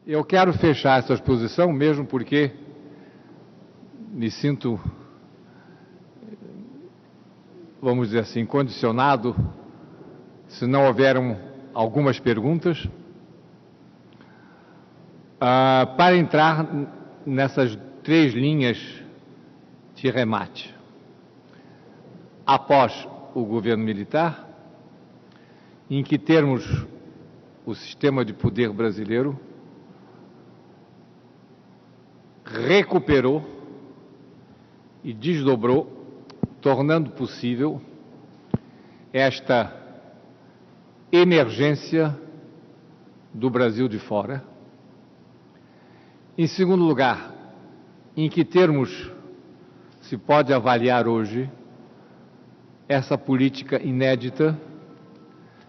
Eu quero fechar essa exposição, mesmo porque me sinto, vamos dizer assim, condicionado, se não houveram algumas perguntas, para entrar nessas 3 linhas de remate. Após o governo militar, em que termos o sistema de poder brasileiro recuperou e desdobrou, tornando possível esta emergência do Brasil de fora. Em segundo lugar, em que termos se pode avaliar hoje essa política inédita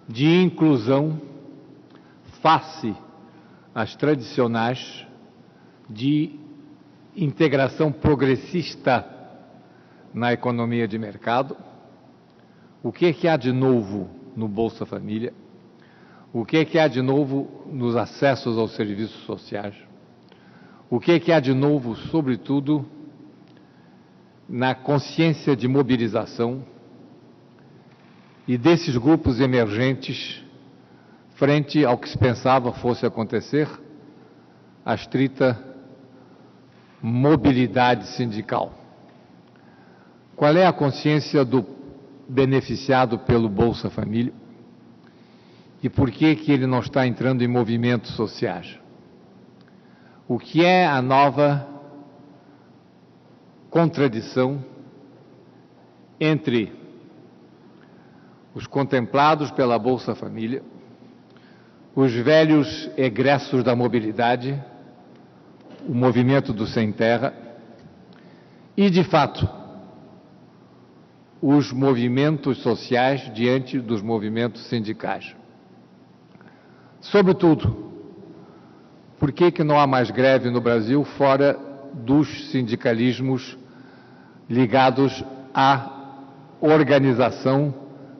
de inclusão face às tradicionais de integração progressista na economia de mercado. O que é que há de novo no Bolsa Família? O que é que há de novo nos acessos aos serviços sociais? O que é que há de novo, sobretudo, na consciência de mobilização e desses grupos emergentes frente ao que se pensava fosse acontecer, a estrita mobilidade sindical? Qual é a consciência do beneficiado pelo Bolsa Família e por que ele não está entrando em movimentos sociais? O que é a nova contradição entre os contemplados pela Bolsa Família, os velhos egressos da mobilidade, o movimento do sem terra e, de fato, os movimentos sociais diante dos movimentos sindicais? Sobretudo, por que não há mais greve no Brasil fora dos sindicalismos ligados à organização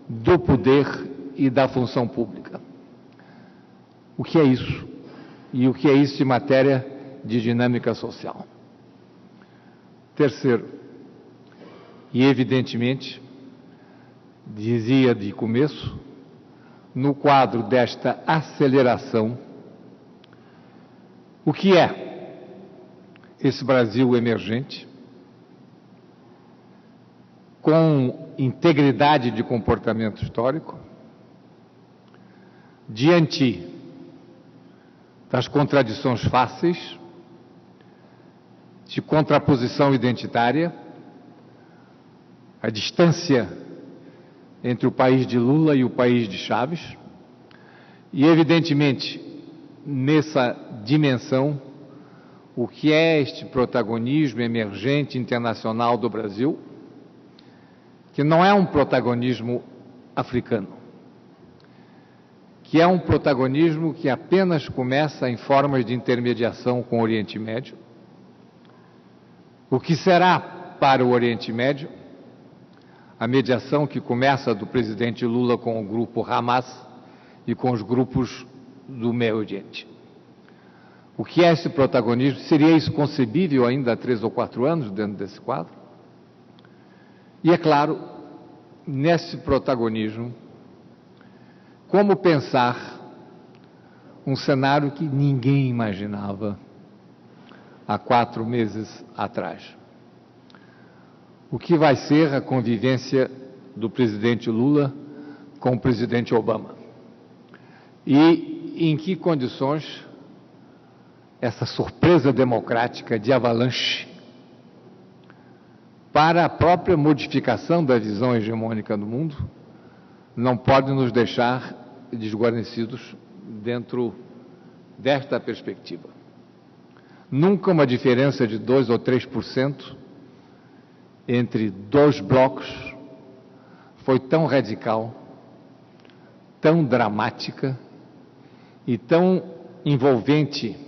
do poder e da função pública? O que é isso? E o que é isso em matéria de dinâmica social? Terceiro, e evidentemente, dizia de começo, no quadro desta aceleração, o que é esse Brasil emergente, com integridade de comportamento histórico, diante das contradições fáceis, de contraposição identitária, a distância entre o país de Lula e o país de Chaves, e evidentemente, nessa dimensão, o que é este protagonismo emergente internacional do Brasil, que não é um protagonismo africano, que é um protagonismo que apenas começa em formas de intermediação com o Oriente Médio. O que será para o Oriente Médio a mediação que começa do presidente Lula com o grupo Hamas e com os grupos do Médio Oriente? O que é esse protagonismo? Seria isso concebível ainda há 3 ou 4 anos dentro desse quadro? E é claro, nesse protagonismo, como pensar um cenário que ninguém imaginava há 4 meses atrás? O que vai ser a convivência do presidente Lula com o presidente Obama? E em que condições essa surpresa democrática de avalanche para a própria modificação da visão hegemônica do mundo não pode nos deixar desguarnecidos dentro desta perspectiva. Nunca uma diferença de 2 ou 3% entre 2 blocos foi tão radical, tão dramática e tão envolvente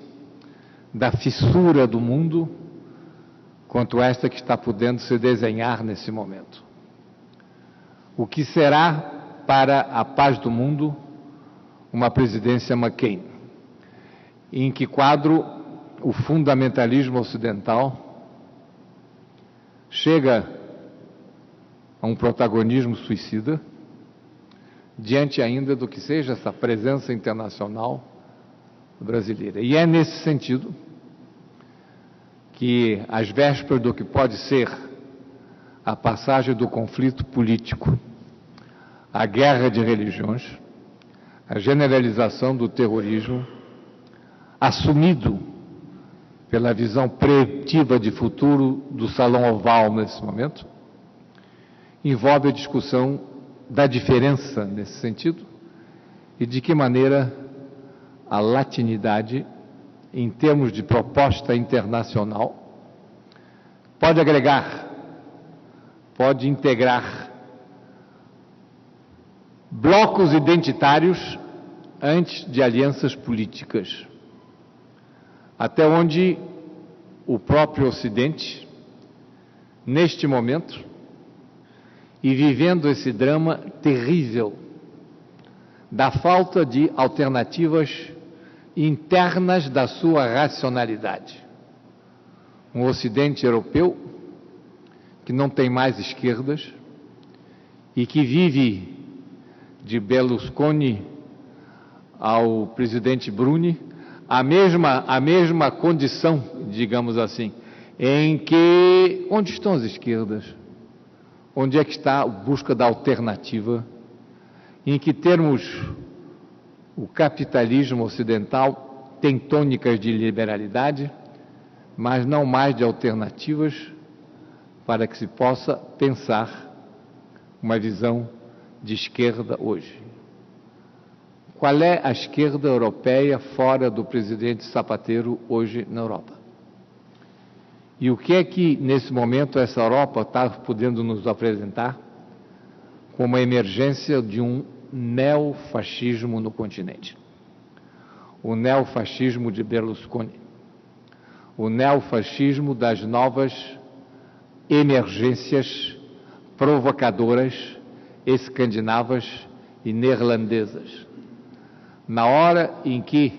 da fissura do mundo quanto esta que está podendo se desenhar nesse momento. O que será para a paz do mundo uma presidência McCain? em que quadro o fundamentalismo ocidental chega a um protagonismo suicida, diante ainda do que seja essa presença internacional brasileira. E é nesse sentido que, às vésperas do que pode ser a passagem do conflito político, a guerra de religiões, a generalização do terrorismo, assumido pela visão preventiva de futuro do Salão Oval nesse momento, envolve a discussão da diferença nesse sentido e de que maneira a latinidade, em termos de proposta internacional, pode agregar, pode integrar blocos identitários antes de alianças políticas, até onde o próprio Ocidente, neste momento, e vivendo esse drama terrível da falta de alternativas internas da sua racionalidade. Um Ocidente europeu que não tem mais esquerdas e que vive de Berlusconi ao presidente Bruni a mesma condição, digamos assim, em que onde estão as esquerdas? Onde é que está a busca da alternativa? Em que termos o capitalismo ocidental tem tônicas de liberalidade, mas não mais de alternativas para que se possa pensar uma visão de esquerda hoje. Qual é a esquerda europeia fora do presidente Zapatero hoje na Europa? E o que é que, nesse momento, essa Europa está podendo nos apresentar como a emergência de um neofascismo no continente? O neofascismo de Berlusconi, o neofascismo das novas emergências provocadoras escandinavas e neerlandesas. Na hora em que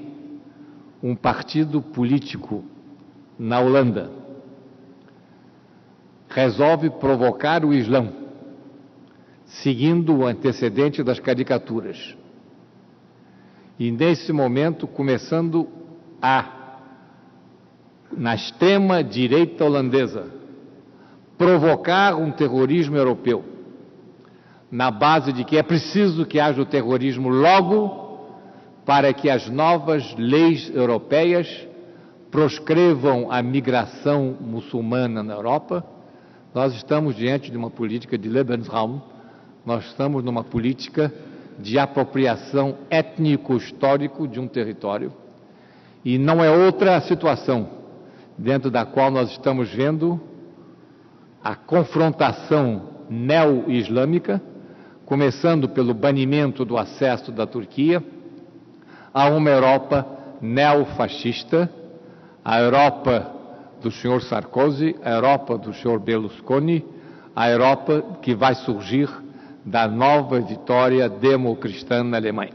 um partido político na Holanda resolve provocar o Islã, seguindo o antecedente das caricaturas. E nesse momento, começando na extrema direita holandesa, provocar um terrorismo europeu, na base de que é preciso que haja o terrorismo logo para que as novas leis europeias proscrevam a migração muçulmana na Europa. Nós estamos diante de uma política de Lebensraum, nós estamos numa política de apropriação étnico-histórico de um território, e não é outra situação dentro da qual nós estamos vendo a confrontação neo-islâmica, começando pelo banimento do acesso da Turquia a uma Europa neofascista, a Europa do senhor Sarkozy, a Europa do senhor Berlusconi, a Europa que vai surgir da nova vitória democristã na Alemanha.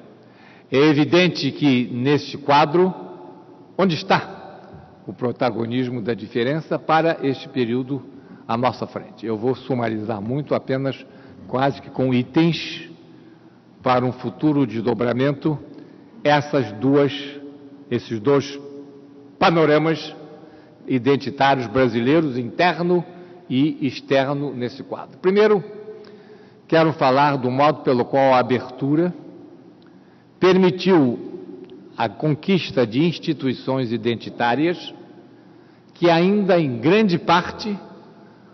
É evidente que, neste quadro, onde está o protagonismo da diferença para este período à nossa frente? Eu vou sumarizar muito, apenas quase que com itens para um futuro desdobramento, esses dois panoramas identitários brasileiros, interno e externo, nesse quadro. Primeiro, quero falar do modo pelo qual a abertura permitiu a conquista de instituições identitárias que ainda, em grande parte,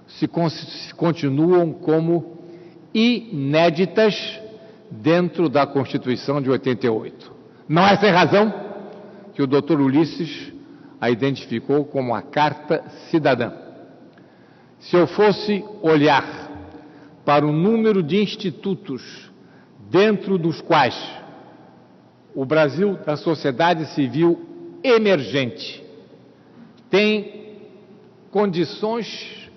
se continuam como inéditas dentro da Constituição de 88. Não é sem razão que o Dr. Ulisses a identificou como a Carta Cidadã. Se eu fosse olhar para o número de institutos dentro dos quais o Brasil da sociedade civil emergente tem condições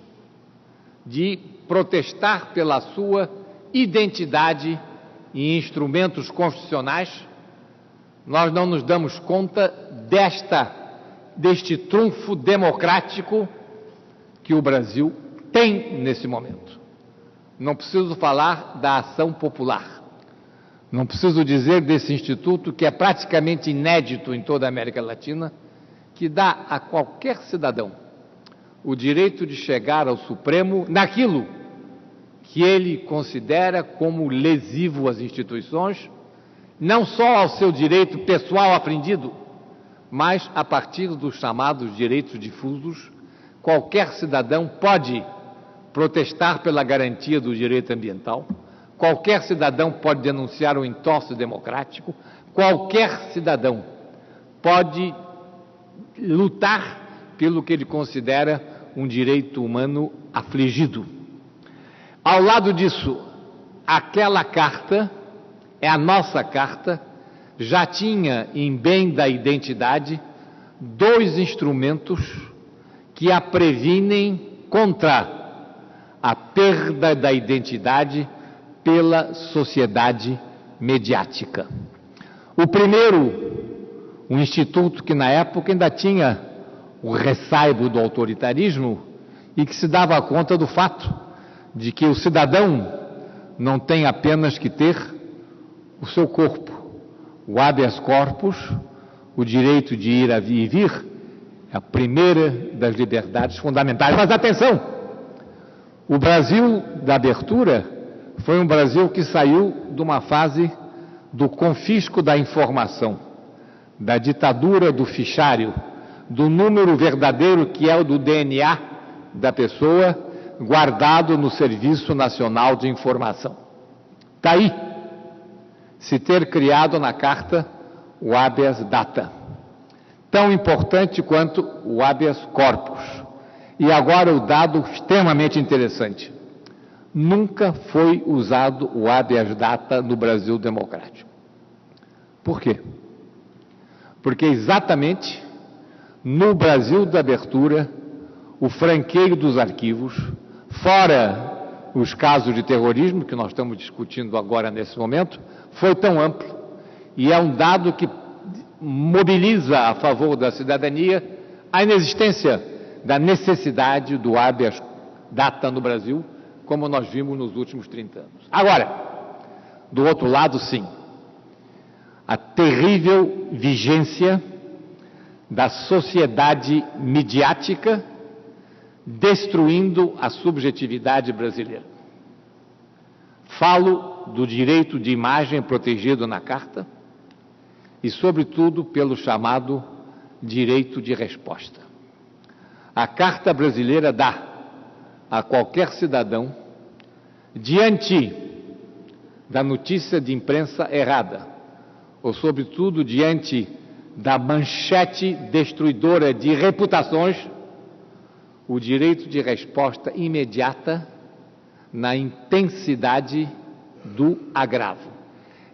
de protestar pela sua identidade e instrumentos constitucionais, nós não nos damos conta deste trunfo democrático que o Brasil tem nesse momento. Não preciso falar da ação popular. Não preciso dizer desse instituto que é praticamente inédito em toda a América Latina, que dá a qualquer cidadão o direito de chegar ao Supremo naquilo que ele considera como lesivo às instituições, não só ao seu direito pessoal aprendido, mas a partir dos chamados direitos difusos, qualquer cidadão pode protestar pela garantia do direito ambiental, qualquer cidadão pode denunciar o entorse democrático, qualquer cidadão pode lutar pelo que ele considera um direito humano afligido. Ao lado disso, aquela carta, é a nossa carta, já tinha em bem da identidade 2 instrumentos que a previnem contra a perda da identidade pela sociedade mediática. O primeiro, um instituto que na época ainda tinha o ressaibo do autoritarismo e que se dava conta do fato de que o cidadão não tem apenas que ter o seu corpo, o habeas corpus, o direito de ir e vir, é a primeira das liberdades fundamentais. Mas atenção, o Brasil da abertura foi um Brasil que saiu de uma fase do confisco da informação, da ditadura do fichário, do número verdadeiro que é o do DNA da pessoa, guardado no Serviço Nacional de Informação. Está aí, se ter criado na Carta o habeas data, tão importante quanto o habeas corpus. E agora o dado extremamente interessante. Nunca foi usado o habeas data no Brasil democrático. Por quê? Porque exatamente no Brasil da abertura, o franqueio dos arquivos, fora os casos de terrorismo, que nós estamos discutindo agora nesse momento, foi tão amplo, e é um dado que mobiliza a favor da cidadania a inexistência da necessidade do habeas data no Brasil, como nós vimos nos últimos 30 anos. Agora, do outro lado, sim, a terrível vigência da sociedade midiática destruindo a subjetividade brasileira. Falo do direito de imagem protegido na Carta e, sobretudo, pelo chamado direito de resposta. A Carta brasileira dá a qualquer cidadão, diante da notícia de imprensa errada, ou, sobretudo, diante da manchete destruidora de reputações, o direito de resposta imediata na intensidade do agravo.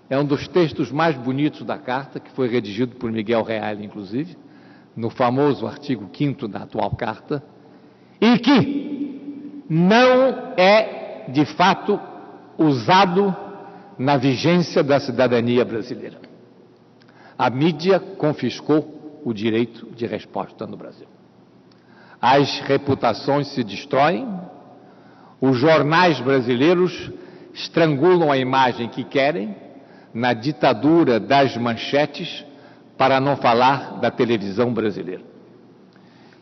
É um dos textos mais bonitos da Carta, que foi redigido por Miguel Reale, inclusive, no famoso artigo 5º da atual Carta, e que não é, de fato, usado na vigência da cidadania brasileira. A mídia confiscou o direito de resposta no Brasil. As reputações se destroem, os jornais brasileiros estrangulam a imagem que querem, na ditadura das manchetes, para não falar da televisão brasileira.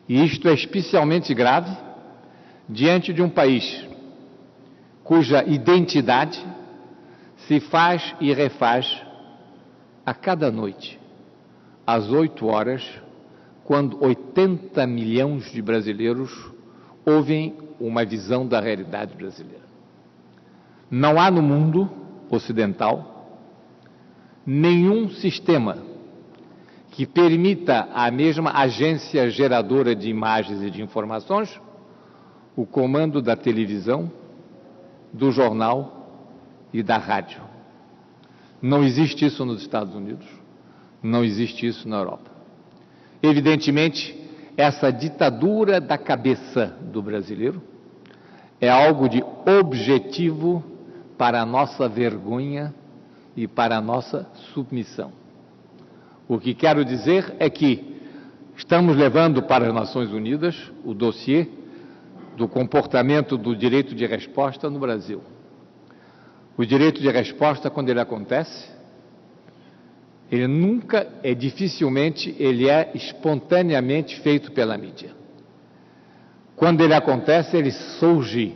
E isto é especialmente grave diante de um país cuja identidade se faz e refaz a cada noite, às 8 horas, quando 80 milhões de brasileiros ouvem uma visão da realidade brasileira. Não há no mundo ocidental nenhum sistema que permita à mesma agência geradora de imagens e de informações o comando da televisão, do jornal e da rádio. Não existe isso nos Estados Unidos, não existe isso na Europa. Evidentemente, essa ditadura da cabeça do brasileiro é algo de objetivo para a nossa vergonha e para a nossa submissão. O que quero dizer é que estamos levando para as Nações Unidas o dossiê do comportamento do direito de resposta no Brasil. O direito de resposta, quando ele acontece, ele nunca dificilmente, ele é espontaneamente feito pela mídia. Quando ele acontece, ele surge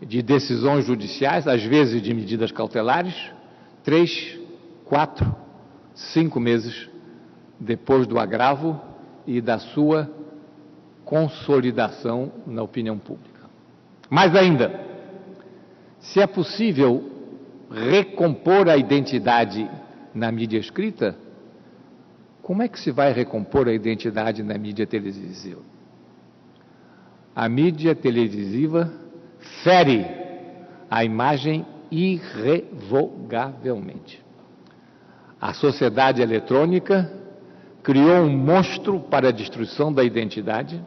de decisões judiciais, às vezes de medidas cautelares, 3, 4, 5 meses depois do agravo e da sua consolidação na opinião pública. Mais ainda, se é possível recompor a identidade na mídia escrita, como é que se vai recompor a identidade na mídia televisiva? A mídia televisiva fere a imagem irrevogavelmente. A sociedade eletrônica criou um monstro para a destruição da identidade,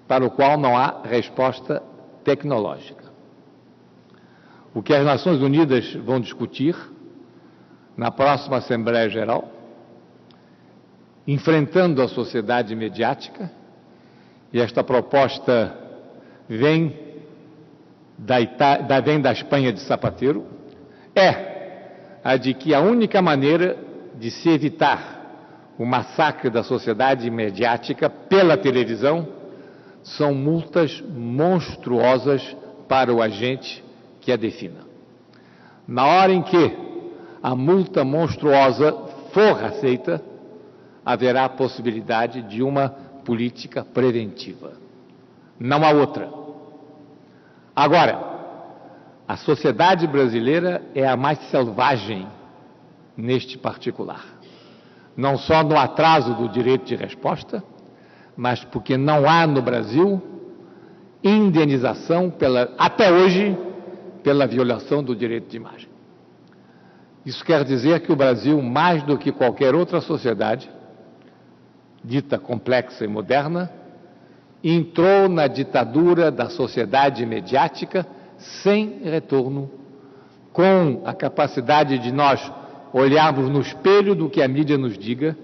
para o qual não há resposta tecnológica. O que as Nações Unidas vão discutir na próxima Assembleia Geral, enfrentando a sociedade mediática, e esta proposta vem da Espanha de Zapatero, é a de que a única maneira de se evitar o massacre da sociedade mediática pela televisão são multas monstruosas para o agente que a defina. Na hora em que a multa monstruosa for aceita, haverá a possibilidade de uma política preventiva. Não há outra. Agora, a sociedade brasileira é a mais selvagem neste particular. Não só no atraso do direito de resposta, mas porque não há no Brasil indenização, até hoje, pela violação do direito de imagem. Isso quer dizer que o Brasil, mais do que qualquer outra sociedade, dita complexa e moderna, entrou na ditadura da sociedade mediática sem retorno, com a capacidade de nós olharmos no espelho do que a mídia nos diga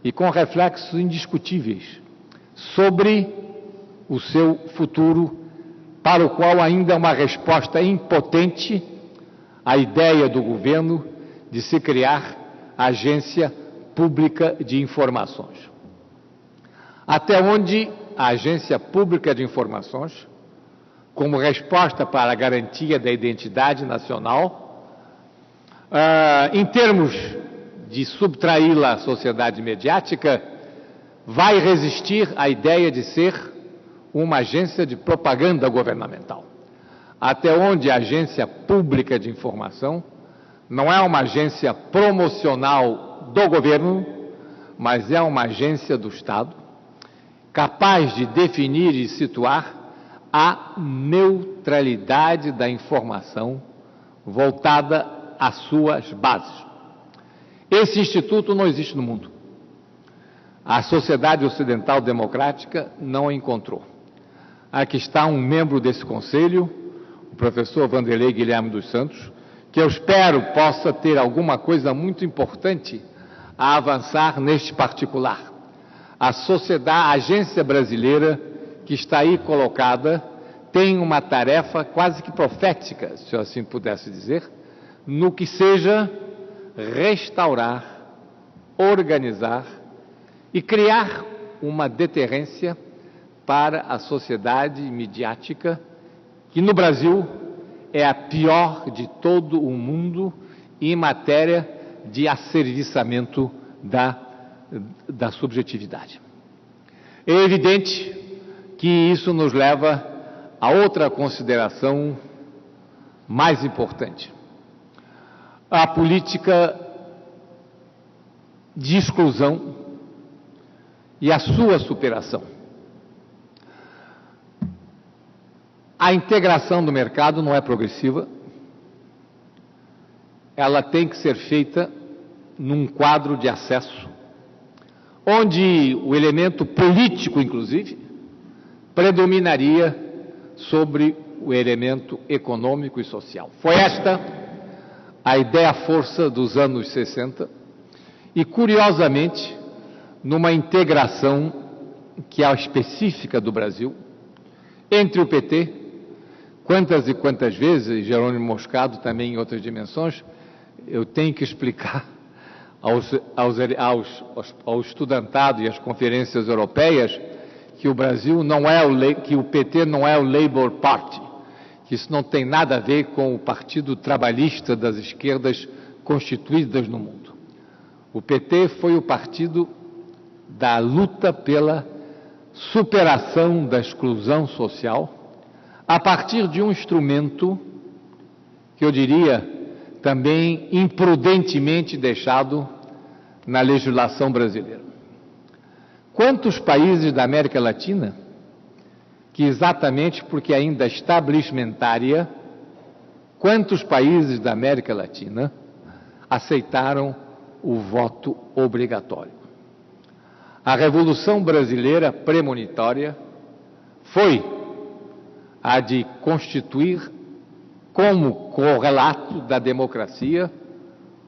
e com reflexos indiscutíveis sobre o seu futuro, para o qual ainda é uma resposta impotente à ideia do governo de se criar a Agência Pública de Informações. Até onde a Agência Pública de Informações, como resposta para a garantia da identidade nacional, em termos de subtraí-la à sociedade mediática, vai resistir à ideia de ser uma agência de propaganda governamental. Até onde a Agência Pública de Informação não é uma agência promocional do governo, mas é uma agência do Estado, capaz de definir e situar a neutralidade da informação voltada às suas bases. Esse instituto não existe no mundo. A sociedade ocidental democrática não a encontrou. Aqui está um membro desse conselho, o professor Vanderlei Guilherme dos Santos, que eu espero possa ter alguma coisa muito importante a avançar neste particular. A sociedade, a agência brasileira que está aí colocada, tem uma tarefa quase que profética, se eu assim pudesse dizer, no que seja restaurar, organizar e criar uma deterrência para a sociedade midiática, que no Brasil é a pior de todo o mundo em matéria de asserviçamento da subjetividade. É evidente que isso nos leva a outra consideração mais importante. A política de exclusão e a sua superação. A integração do mercado não é progressiva, ela tem que ser feita num quadro de acesso, onde o elemento político, inclusive, predominaria sobre o elemento econômico e social. Foi esta a ideia-força dos anos 60, e, curiosamente, numa integração que é a específica do Brasil, entre o PT, quantas e quantas vezes, Jerônimo Moscado também em outras dimensões, eu tenho que explicar ao estudantado e às conferências europeias que o Brasil não é que o PT não é o Labour Party, que isso não tem nada a ver com o Partido Trabalhista das esquerdas constituídas no mundo. O PT foi o partido da luta pela superação da exclusão social a partir de um instrumento que eu diria também imprudentemente deixado na legislação brasileira. Quantos países da América Latina que exatamente porque ainda é establishmentária, quantos países da América Latina aceitaram o voto obrigatório? A Revolução Brasileira premonitória foi a de constituir como correlato da democracia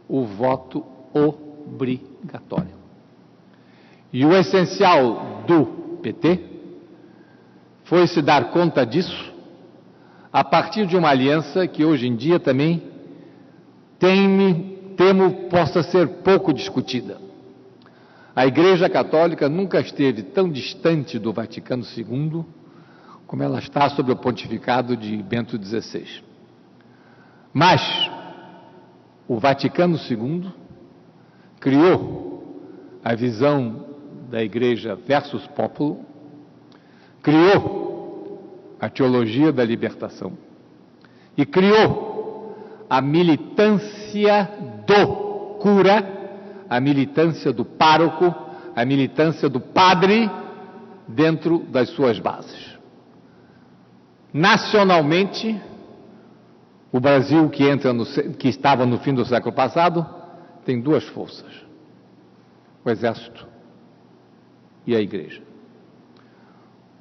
o voto obrigatório. E o essencial do PT foi se dar conta disso a partir de uma aliança que hoje em dia também temo possa ser pouco discutida. A Igreja Católica nunca esteve tão distante do Vaticano II como ela está sob o pontificado de Bento XVI. Mas o Vaticano II criou a visão da Igreja versus Populo, criou a teologia da libertação e criou a militância do cura, a militância do pároco, a militância do padre dentro das suas bases. Nacionalmente, o Brasil que estava no fim do século passado tem duas forças: o Exército e a Igreja.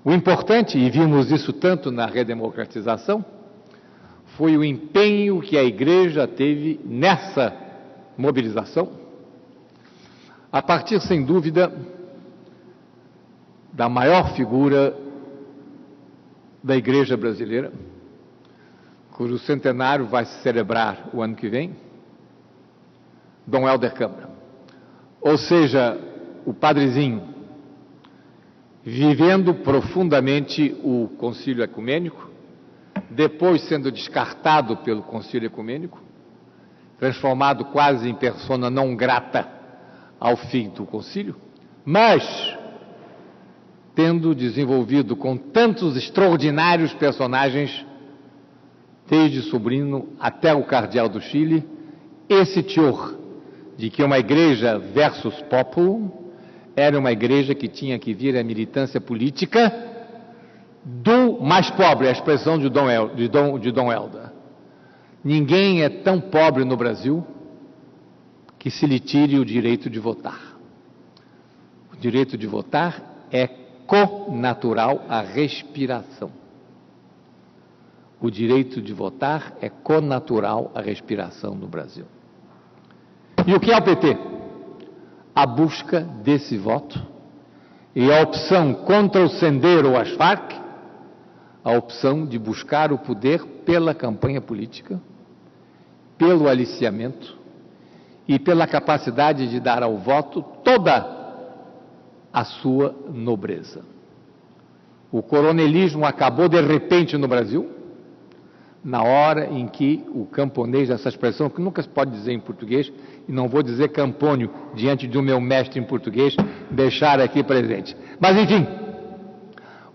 O importante, e vimos isso tanto na redemocratização, foi o empenho que a Igreja teve nessa mobilização, a partir, sem dúvida, da maior figura da Igreja brasileira, cujo centenário vai se celebrar o ano que vem, Dom Helder Câmara. Ou seja, o padrezinho, vivendo profundamente o Concílio Ecumênico, depois sendo descartado pelo Concílio Ecumênico, transformado quase em persona não grata ao fim do concílio, mas tendo desenvolvido com tantos extraordinários personagens, desde Sobrinho até o cardeal do Chile, esse teor de que uma igreja versus populo era uma igreja que tinha que vir a militância política do mais pobre, a expressão de Dom Helder. Ninguém é tão pobre no Brasil que se lhe tire o direito de votar. O direito de votar é connatural à respiração. O direito de votar é connatural à respiração no Brasil. E o que é o PT? A busca desse voto e a opção contra o Sendero ou as Farc, a opção de buscar o poder pela campanha política, pelo aliciamento e pela capacidade de dar ao voto toda a sua nobreza. O coronelismo acabou de repente no Brasil, na hora em que o camponês, essa expressão que nunca se pode dizer em português, e não vou dizer campônio diante do meu mestre em português, deixar aqui presente. Mas enfim,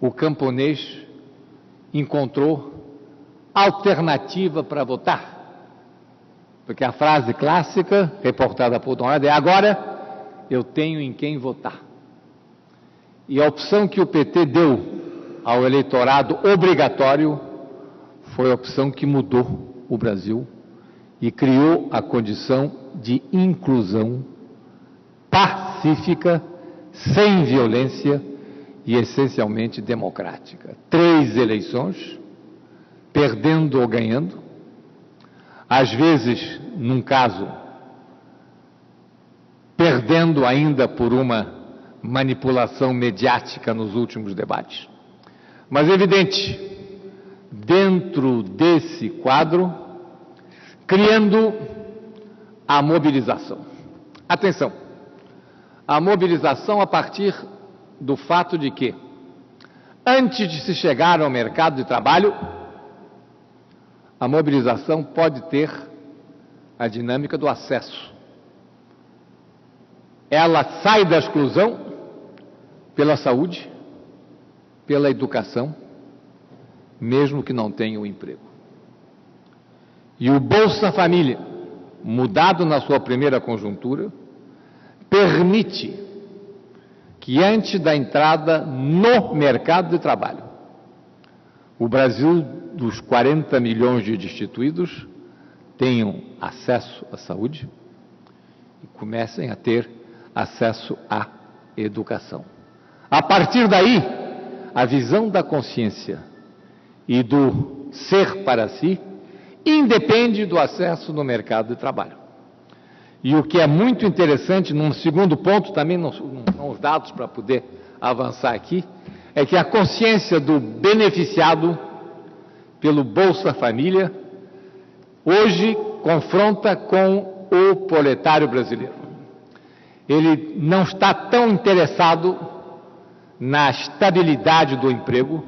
o camponês encontrou alternativa para votar. Porque a frase clássica, reportada por Dom Helder, é: agora eu tenho em quem votar. E a opção que o PT deu ao eleitorado obrigatório foi a opção que mudou o Brasil e criou a condição de inclusão pacífica, sem violência e essencialmente democrática. 3 eleições, perdendo ou ganhando, às vezes, num caso, perdendo ainda por uma manipulação mediática nos últimos debates. Mas é evidente, dentro desse quadro, criando a mobilização. Atenção, a mobilização a partir do fato de que, antes de se chegar ao mercado de trabalho, a mobilização pode ter a dinâmica do acesso. Ela sai da exclusão pela saúde, pela educação, mesmo que não tenha o emprego. E o Bolsa Família, mudado na sua primeira conjuntura, permite que antes da entrada no mercado de trabalho, o Brasil, dos 40 milhões de destituídos, tenham acesso à saúde e comecem a ter acesso à educação. A partir daí, a visão da consciência e do ser para si independe do acesso no mercado de trabalho. E o que é muito interessante, num segundo ponto, também não os dados para poder avançar aqui, é que a consciência do beneficiado pelo Bolsa Família hoje confronta com o proletário brasileiro. Ele não está tão interessado na estabilidade do emprego,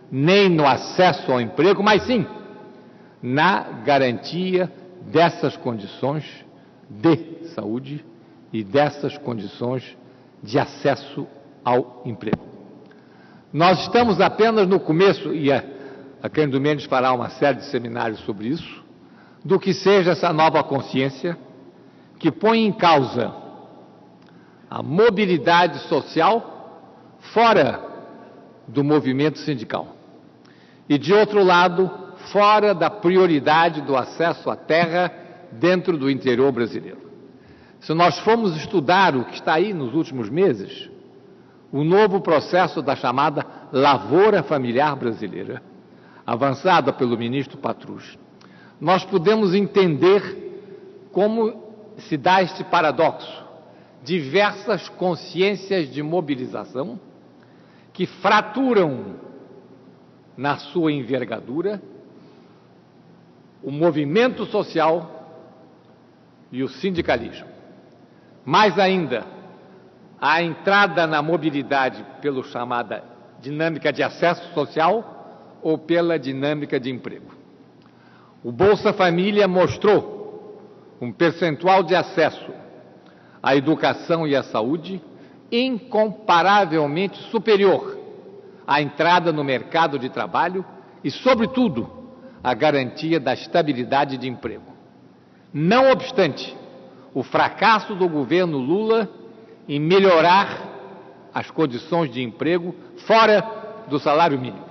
nem no acesso ao emprego, mas sim na garantia dessas condições de saúde e dessas condições de acesso ao emprego. Nós estamos apenas no começo, e a Cândido Mendes fará uma série de seminários sobre isso, do que seja essa nova consciência que põe em causa a mobilidade social fora do movimento sindical. E, de outro lado, fora da prioridade do acesso à terra dentro do interior brasileiro. Se nós formos estudar o que está aí nos últimos meses, o novo processo da chamada lavoura familiar brasileira, avançada pelo ministro Patrus, nós podemos entender como se dá este paradoxo. Diversas consciências de mobilização que fraturam na sua envergadura o movimento social e o sindicalismo. Mais ainda, a entrada na mobilidade pela chamada dinâmica de acesso social ou pela dinâmica de emprego. O Bolsa Família mostrou um percentual de acesso à educação e à saúde incomparavelmente superior à entrada no mercado de trabalho e, sobretudo, à garantia da estabilidade de emprego. Não obstante o fracasso do governo Lula em melhorar as condições de emprego fora do salário mínimo.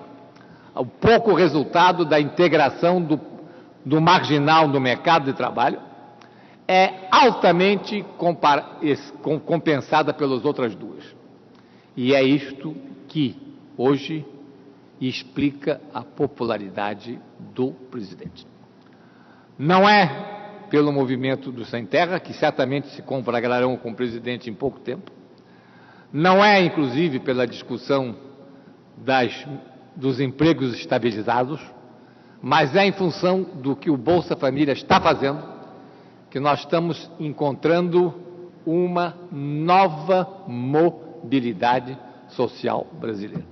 O pouco resultado da integração do marginal no mercado de trabalho é altamente compensada pelas outras duas. E é isto que, hoje, explica a popularidade do presidente. Não é pelo movimento do Sem Terra, que certamente se conflagrarão com o presidente em pouco tempo, não é, inclusive, pela discussão dos empregos estabilizados, mas é em função do que o Bolsa Família está fazendo, que nós estamos encontrando uma nova mobilidade social brasileira.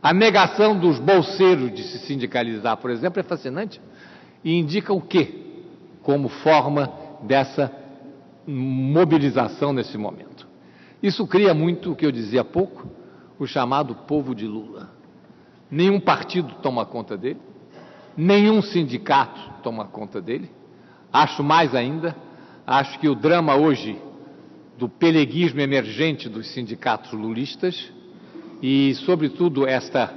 A negação dos bolseiros de se sindicalizar, por exemplo, é fascinante e indica o quê? Como forma dessa mobilização nesse momento. Isso cria muito o que eu dizia há pouco, o chamado povo de Lula. Nenhum partido toma conta dele, nenhum sindicato toma conta dele. Acho mais ainda, acho que o drama hoje do peleguismo emergente dos sindicatos lulistas e, sobretudo, esta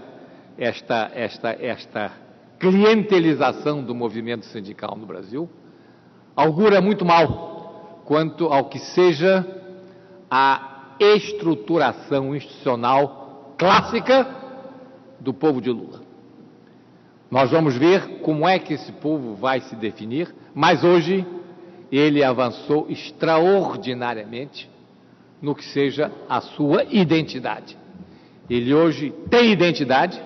clientelização do movimento sindical no Brasil, augura muito mal quanto ao que seja a estruturação institucional clássica do povo de Lula. Nós vamos ver como é que esse povo vai se definir, mas hoje ele avançou extraordinariamente no que seja a sua identidade. Ele hoje tem identidade,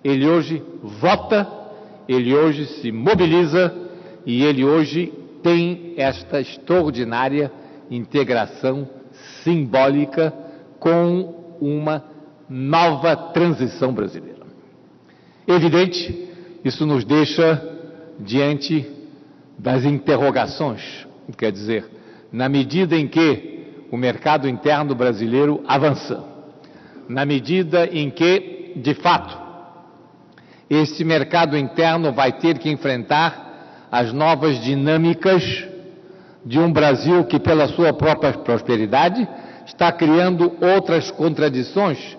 ele hoje vota, ele hoje se mobiliza e ele hoje tem esta extraordinária integração simbólica com uma nova transição brasileira. Evidente, isso nos deixa diante das interrogações, quer dizer, na medida em que o mercado interno brasileiro avança, na medida em que, de fato, esse mercado interno vai ter que enfrentar as novas dinâmicas de um Brasil que, pela sua própria prosperidade, está criando outras contradições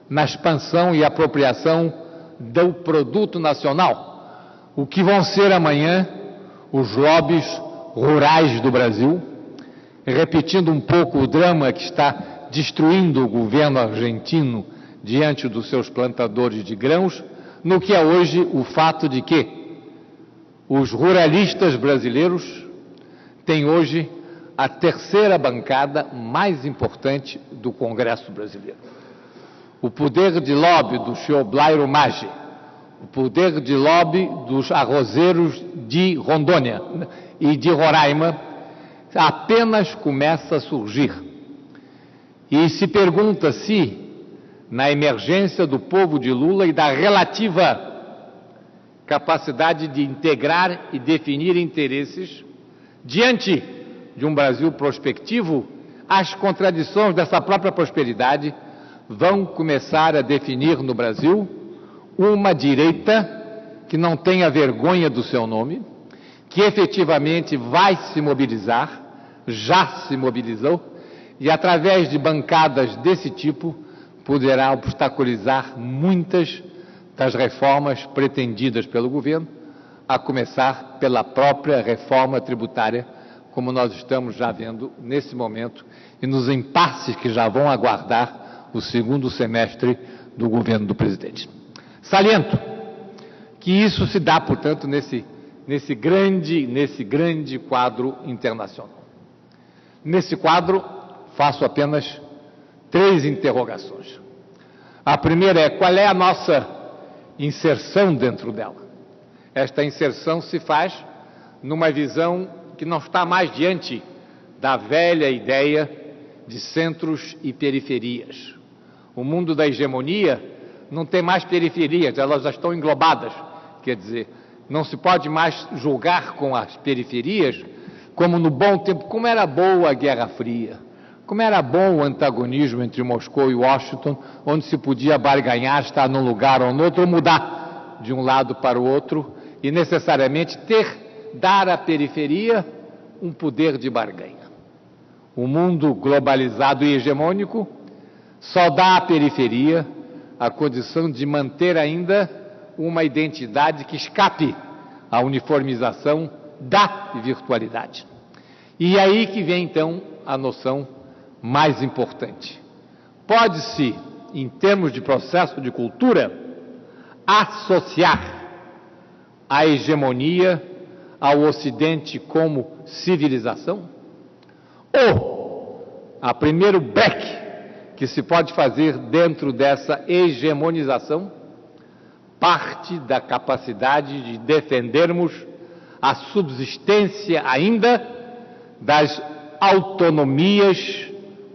na expansão e apropriação do produto nacional. O que vão ser amanhã os lobbies rurais do Brasil, repetindo um pouco o drama que está destruindo o governo argentino diante dos seus plantadores de grãos, no que é hoje o fato de que os ruralistas brasileiros têm hoje a terceira bancada mais importante do Congresso brasileiro. O poder de lobby do senhor Blairo Maggi, o poder de lobby dos arrozeiros de Rondônia e de Roraima apenas começa a surgir. E se pergunta se, na emergência do povo de Lula e da relativa capacidade de integrar e definir interesses, diante de um Brasil prospectivo, as contradições dessa própria prosperidade vão começar a definir no Brasil uma direita que não tenha vergonha do seu nome, que efetivamente vai se mobilizar, já se mobilizou, e através de bancadas desse tipo poderá obstaculizar muitas das reformas pretendidas pelo governo, a começar pela própria reforma tributária, como nós estamos já vendo nesse momento, e nos impasses que já vão aguardar o segundo semestre do governo do presidente. Saliento que isso se dá, portanto, nesse grande quadro internacional. Nesse quadro, faço apenas 3 interrogações. A primeira é: qual é a nossa inserção dentro dela? Esta inserção se faz numa visão que não está mais diante da velha ideia de centros e periferias. O mundo da hegemonia não tem mais periferias, elas já estão englobadas. Quer dizer, não se pode mais julgar com as periferias como no bom tempo, como era boa a Guerra Fria, como era bom o antagonismo entre Moscou e Washington, onde se podia barganhar, estar num lugar ou no outro, ou mudar de um lado para o outro, e necessariamente dar à periferia um poder de barganha. O mundo globalizado e hegemônico só dá à periferia a condição de manter ainda uma identidade que escape à uniformização da virtualidade. E aí que vem, então, a noção mais importante. Pode-se, em termos de processo de cultura, associar a hegemonia ao Ocidente como civilização? Ou, a primeiro break que se pode fazer dentro dessa hegemonização, parte da capacidade de defendermos a subsistência ainda das autonomias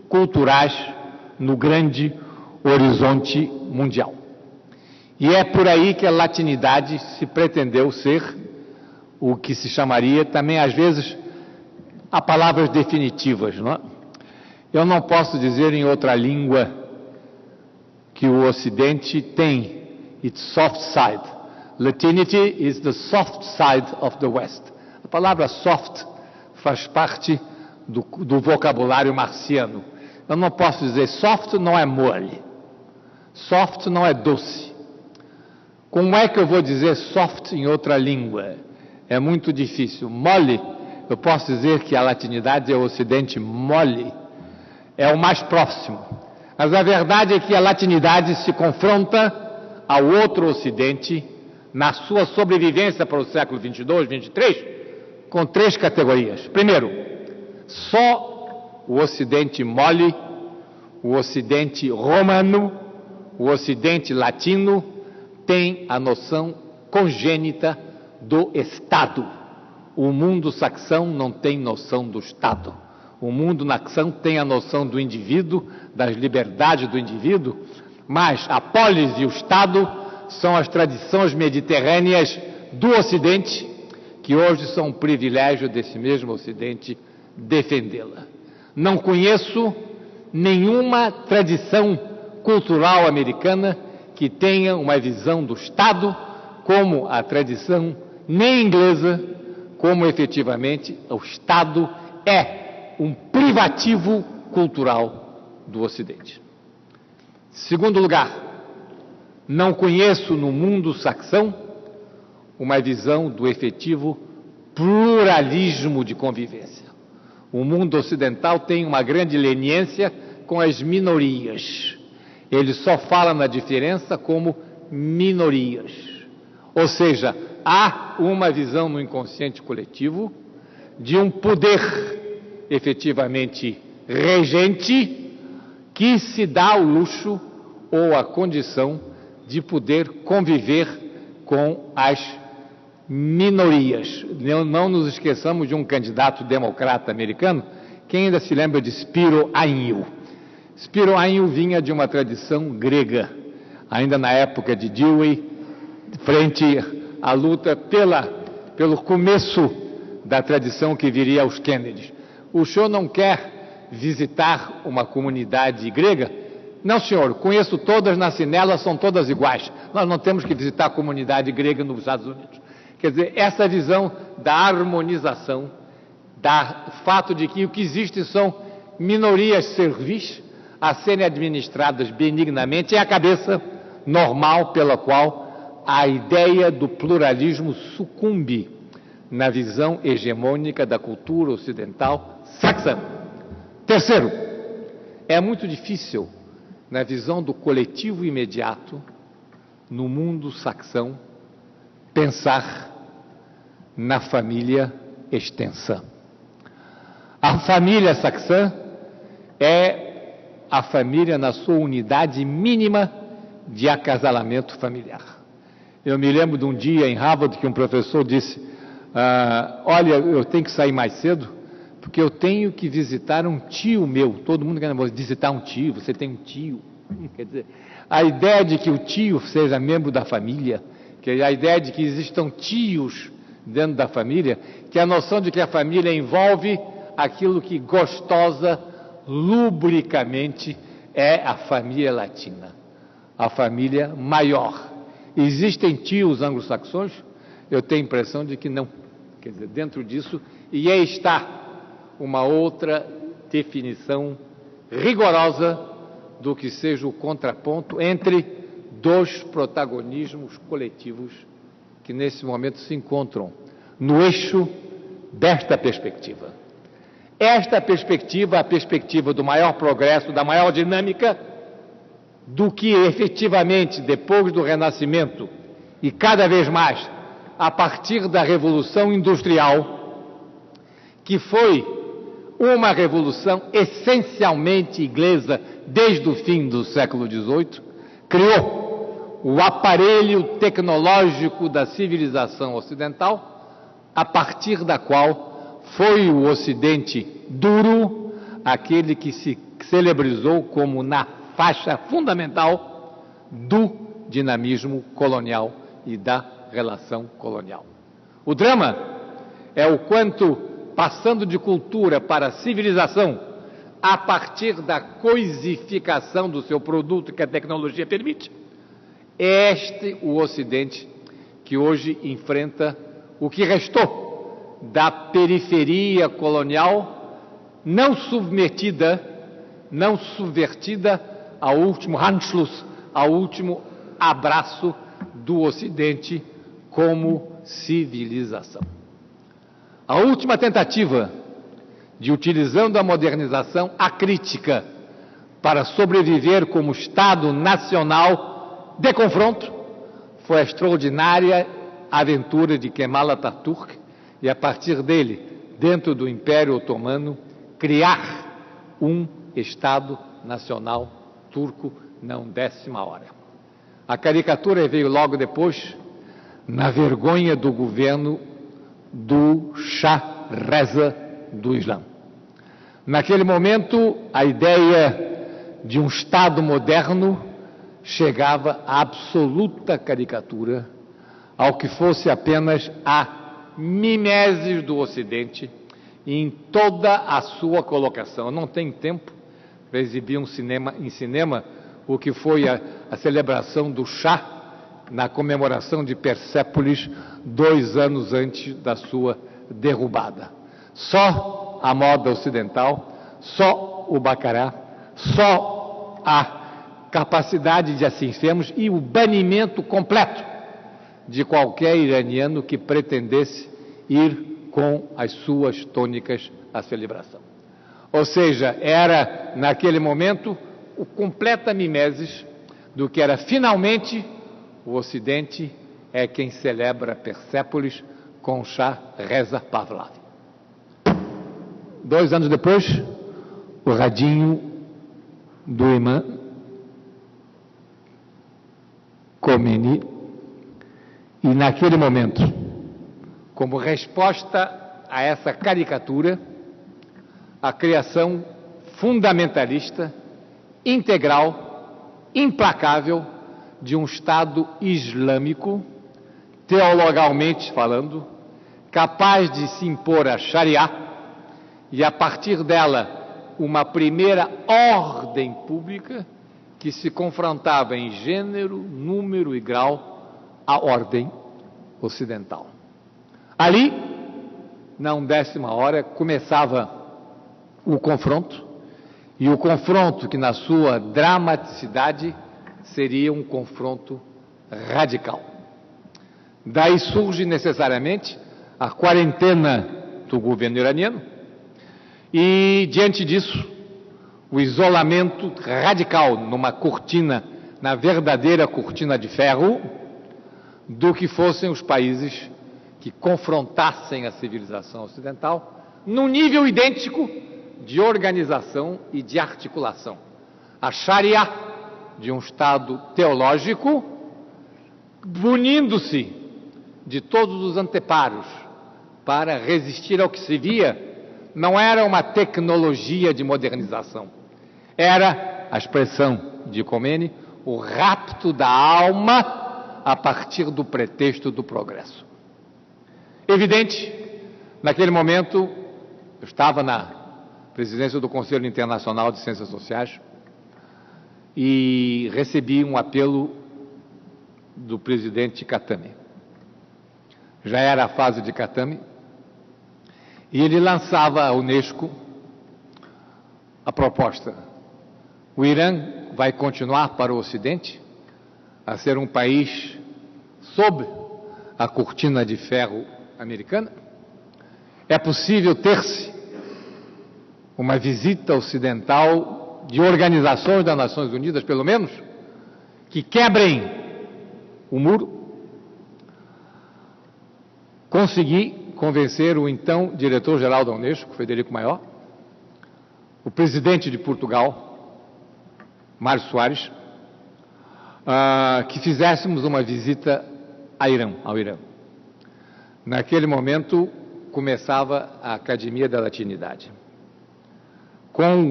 culturais no grande horizonte mundial. E é por aí que a latinidade se pretendeu ser o que se chamaria também, às vezes, a palavras definitivas, não é? Eu não posso dizer em outra língua que o Ocidente tem its soft side. Latinity is the soft side of the West. A palavra soft faz parte do vocabulário marciano. Eu não posso dizer soft não é mole, soft não é doce. Como é que eu vou dizer soft em outra língua? É muito difícil. Mole, eu posso dizer que a latinidade é o Ocidente mole, é o mais próximo. Mas a verdade é que a latinidade se confronta ao outro Ocidente na sua sobrevivência para o século 22, 23, com 3 categorias. Primeiro, só o Ocidente mole, o Ocidente romano, o Ocidente latino tem a noção congênita do Estado. O mundo saxão não tem noção do Estado. O mundo saxão tem a noção do indivíduo, das liberdades do indivíduo, mas a polis e o Estado são as tradições mediterrâneas do Ocidente, que hoje são um privilégio desse mesmo Ocidente defendê-la. Não conheço nenhuma tradição cultural americana que tenha uma visão do Estado como a tradição nem inglesa, como efetivamente o Estado é um privativo cultural do Ocidente. Segundo lugar, não conheço no mundo saxão uma visão do efetivo pluralismo de convivência. O mundo ocidental tem uma grande leniência com as minorias. Ele só fala na diferença como minorias. Ou seja, há uma visão no inconsciente coletivo de um poder efetivamente regente que se dá o luxo ou a condição de poder conviver com as minorias. Não nos esqueçamos de um candidato democrata americano, quem ainda se lembra de Spiro Agnew. Spiro Agnew vinha de uma tradição grega, ainda na época de Dewey, frente à luta pelo começo da tradição que viria aos Kennedys. O senhor não quer visitar uma comunidade grega? Não, senhor, conheço todas, nasci nelas, são todas iguais. Nós não temos que visitar a comunidade grega nos Estados Unidos. Quer dizer, essa visão da harmonização, do fato de que o que existe são minorias servis a serem administradas benignamente, é a cabeça normal pela qual a ideia do pluralismo sucumbe na visão hegemônica da cultura ocidental saxã. Terceiro, é muito difícil, na visão do coletivo imediato, no mundo saxão, pensar na família extensa. A família saxã é a família na sua unidade mínima de acasalamento familiar. Eu me lembro de um dia em Harvard que um professor disse, olha, eu tenho que sair mais cedo, porque eu tenho que visitar um tio meu. Todo mundo quer visitar um tio, você tem um tio. Quer dizer, a ideia de que o tio seja membro da família, que a ideia de que existam tios dentro da família, que a noção de que a família envolve aquilo que gostosa, lubricamente, é a família latina, a família maior. Existem tios anglo-saxões? Eu tenho a impressão de que não. Quer dizer, dentro disso, e aí está uma outra definição rigorosa do que seja o contraponto entre dois protagonismos coletivos que nesse momento se encontram no eixo desta perspectiva. Esta perspectiva, a perspectiva do maior progresso, da maior dinâmica, do que efetivamente depois do Renascimento e cada vez mais a partir da Revolução Industrial, que foi uma revolução essencialmente inglesa desde o fim do século XVIII, criou o aparelho tecnológico da civilização ocidental, a partir da qual foi o Ocidente duro, aquele que se celebrizou como na faixa fundamental do dinamismo colonial e da relação colonial. O drama é o quanto, passando de cultura para civilização, a partir da coisificação do seu produto que a tecnologia permite, é o Ocidente que hoje enfrenta o que restou da periferia colonial, não subvertida ao último Anschluss, ao último abraço do Ocidente como civilização. A última tentativa de, utilizando a modernização acrítica para sobreviver como Estado nacional de confronto, foi a extraordinária aventura de Kemal Atatürk, e, a partir dele, dentro do Império Otomano, criar um Estado Nacional Turco na 10ª hora. A caricatura veio logo depois, na vergonha do governo do Shah Reza do Islã. Naquele momento, a ideia de um Estado moderno chegava à absoluta caricatura, ao que fosse apenas a mimesis do Ocidente em toda a sua colocação. Eu não tenho tempo para exibir em cinema o que foi a celebração do Shah na comemoração de Persépolis 2 anos antes da sua derrubada. Só a moda ocidental, só o bacará, só a capacidade de assim sermos e o banimento completo de qualquer iraniano que pretendesse ir com as suas tônicas à celebração. Ou seja, era, naquele momento, o completa mimesis do que era finalmente o Ocidente é quem celebra Persépolis com Shah Reza Pahlavi. 2 anos depois, o radinho do imã Khomeini, e naquele momento, como resposta a essa caricatura, a criação fundamentalista, integral, implacável de um Estado islâmico, teologalmente falando, capaz de se impor a Sharia e, a partir dela, uma primeira ordem pública que se confrontava em gênero, número e grau à ordem ocidental. Ali, na 10ª hora, começava o confronto, e o confronto que, na sua dramaticidade, seria um confronto radical. Daí surge necessariamente a quarentena do governo iraniano e, diante disso, o isolamento radical numa cortina, na verdadeira cortina de ferro, do que fossem os países que confrontassem a civilização ocidental num nível idêntico de organização e de articulação. A Sharia de um Estado teológico, munindo-se de todos os anteparos para resistir ao que se via, não era uma tecnologia de modernização, era, a expressão de Khomeini, o rapto da alma a partir do pretexto do progresso. Evidente, naquele momento, eu estava na presidência do Conselho Internacional de Ciências Sociais e recebi um apelo do presidente Khatami. Já era a fase de Khatami, e ele lançava à Unesco a proposta: o Irã vai continuar para o Ocidente a ser um país sob a cortina de ferro americana? É possível ter-se uma visita ocidental de organizações das Nações Unidas, pelo menos, que quebrem o muro? Consegui convencer o então diretor-geral da Unesco, Frederico Maior, o presidente de Portugal, Mário Soares, que fizéssemos uma visita ao Irã. Naquele momento, começava a Academia da Latinidade, com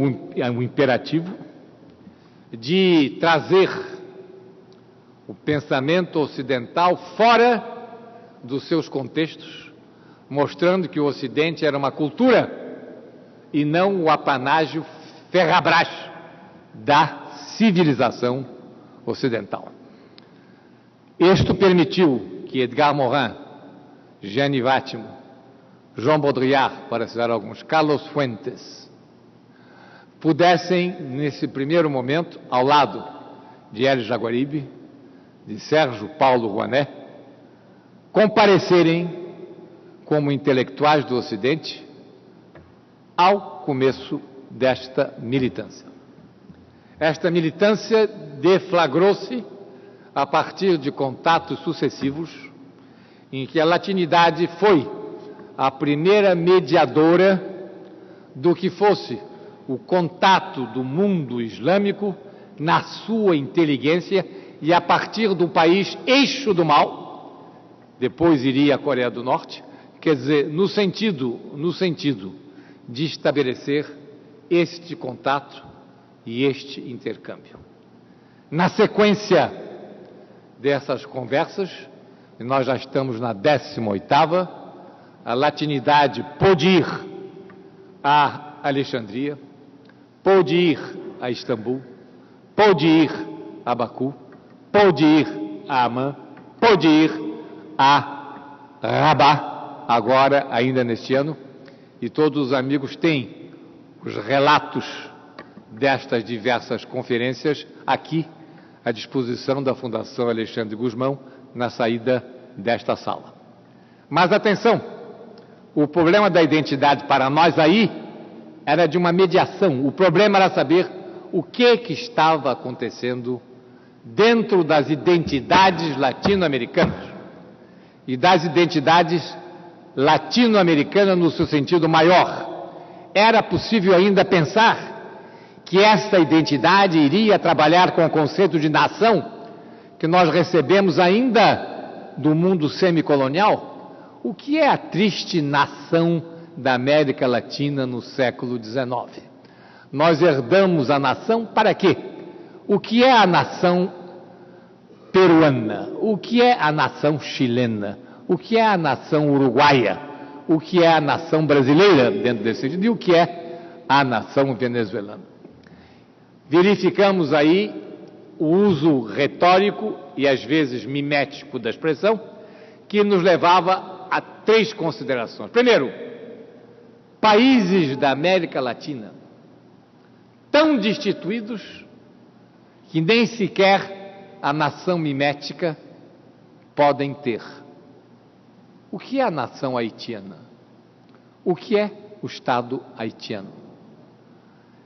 o imperativo de trazer o pensamento ocidental fora dos seus contextos, mostrando que o Ocidente era uma cultura e não o apanágio ferrabras da civilização ocidental. Isto permitiu que Edgar Morin, Gianni Vattimo, João Baudrillard, para citar alguns, Carlos Fuentes, pudessem, nesse primeiro momento, ao lado de Hélio Jaguaribe, de Sérgio Paulo Rouanet, comparecerem como intelectuais do Ocidente ao começo desta militância. Esta militância deflagrou-se a partir de contatos sucessivos em que a latinidade foi a primeira mediadora do que fosse o contato do mundo islâmico na sua inteligência e a partir do país eixo do mal, depois iria a Coreia do Norte, quer dizer, no sentido de estabelecer este contato e este intercâmbio. Na sequência dessas conversas, e nós já estamos na 18ª, a latinidade pôde ir a Alexandria, pôde ir a Istambul, pôde ir a Baku, pôde ir a Amman, pôde ir a Rabat, agora, ainda neste ano, e todos os amigos têm os relatos destas diversas conferências aqui à disposição da Fundação Alexandre Gusmão, na saída desta sala. Mas atenção, o problema da identidade para nós aí era de uma mediação. O problema era saber o que estava acontecendo dentro das identidades latino-americanas e das identidades latino-americanas no seu sentido maior. Era possível ainda pensar que esta identidade iria trabalhar com o conceito de nação que nós recebemos ainda do mundo semicolonial? O que é a triste nação da América Latina no século XIX? Nós herdamos a nação para quê? O que é a nação peruana? O que é a nação chilena? O que é a nação uruguaia? O que é a nação brasileira dentro desse sentido? E o que é a nação venezuelana? Verificamos aí o uso retórico e às vezes mimético da expressão, que nos levava a 3 considerações. Primeiro, países da América Latina tão destituídos que nem sequer a nação mimética podem ter. O que é a nação haitiana? O que é o Estado haitiano?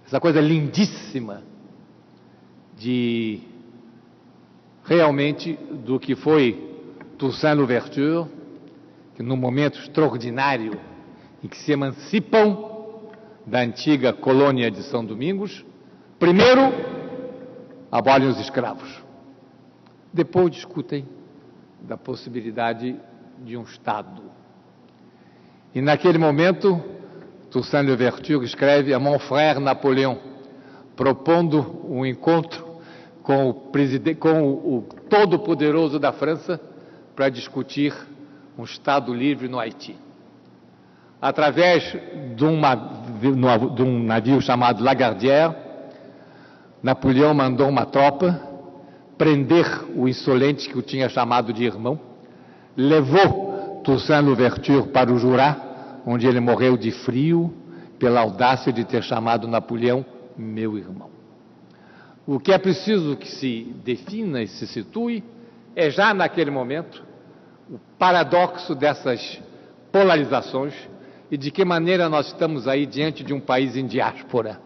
Essa coisa lindíssima de realmente do que foi Toussaint Louverture, que num momento extraordinário em que se emancipam da antiga colônia de São Domingos, primeiro abolem os escravos, depois discutem da possibilidade de um Estado. E naquele momento, Toussaint Louverture escreve a Mon Frère Napoléon, propondo um encontro com o todo-poderoso da França para discutir um Estado livre no Haiti. Através de um navio chamado Lagardière, Napoleão mandou uma tropa prender o insolente que o tinha chamado de irmão, levou Toussaint Louverture para o Jura, onde ele morreu de frio pela audácia de ter chamado Napoleão meu irmão. O que é preciso que se defina e se situe é já naquele momento o paradoxo dessas polarizações e de que maneira nós estamos aí diante de um país em diáspora.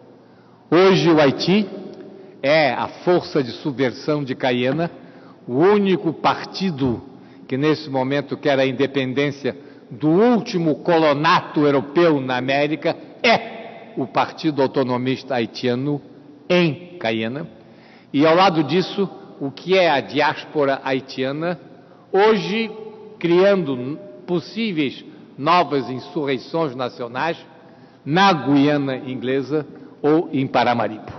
Hoje o Haiti é a força de subversão de Cayena, o único partido que nesse momento quer a independência do último colonato europeu na América é o Partido Autonomista Haitiano em Cayena. E ao lado disso, o que é a diáspora haitiana, hoje criando possíveis novas insurreições nacionais na Guiana Inglesa ou em Paramaribo.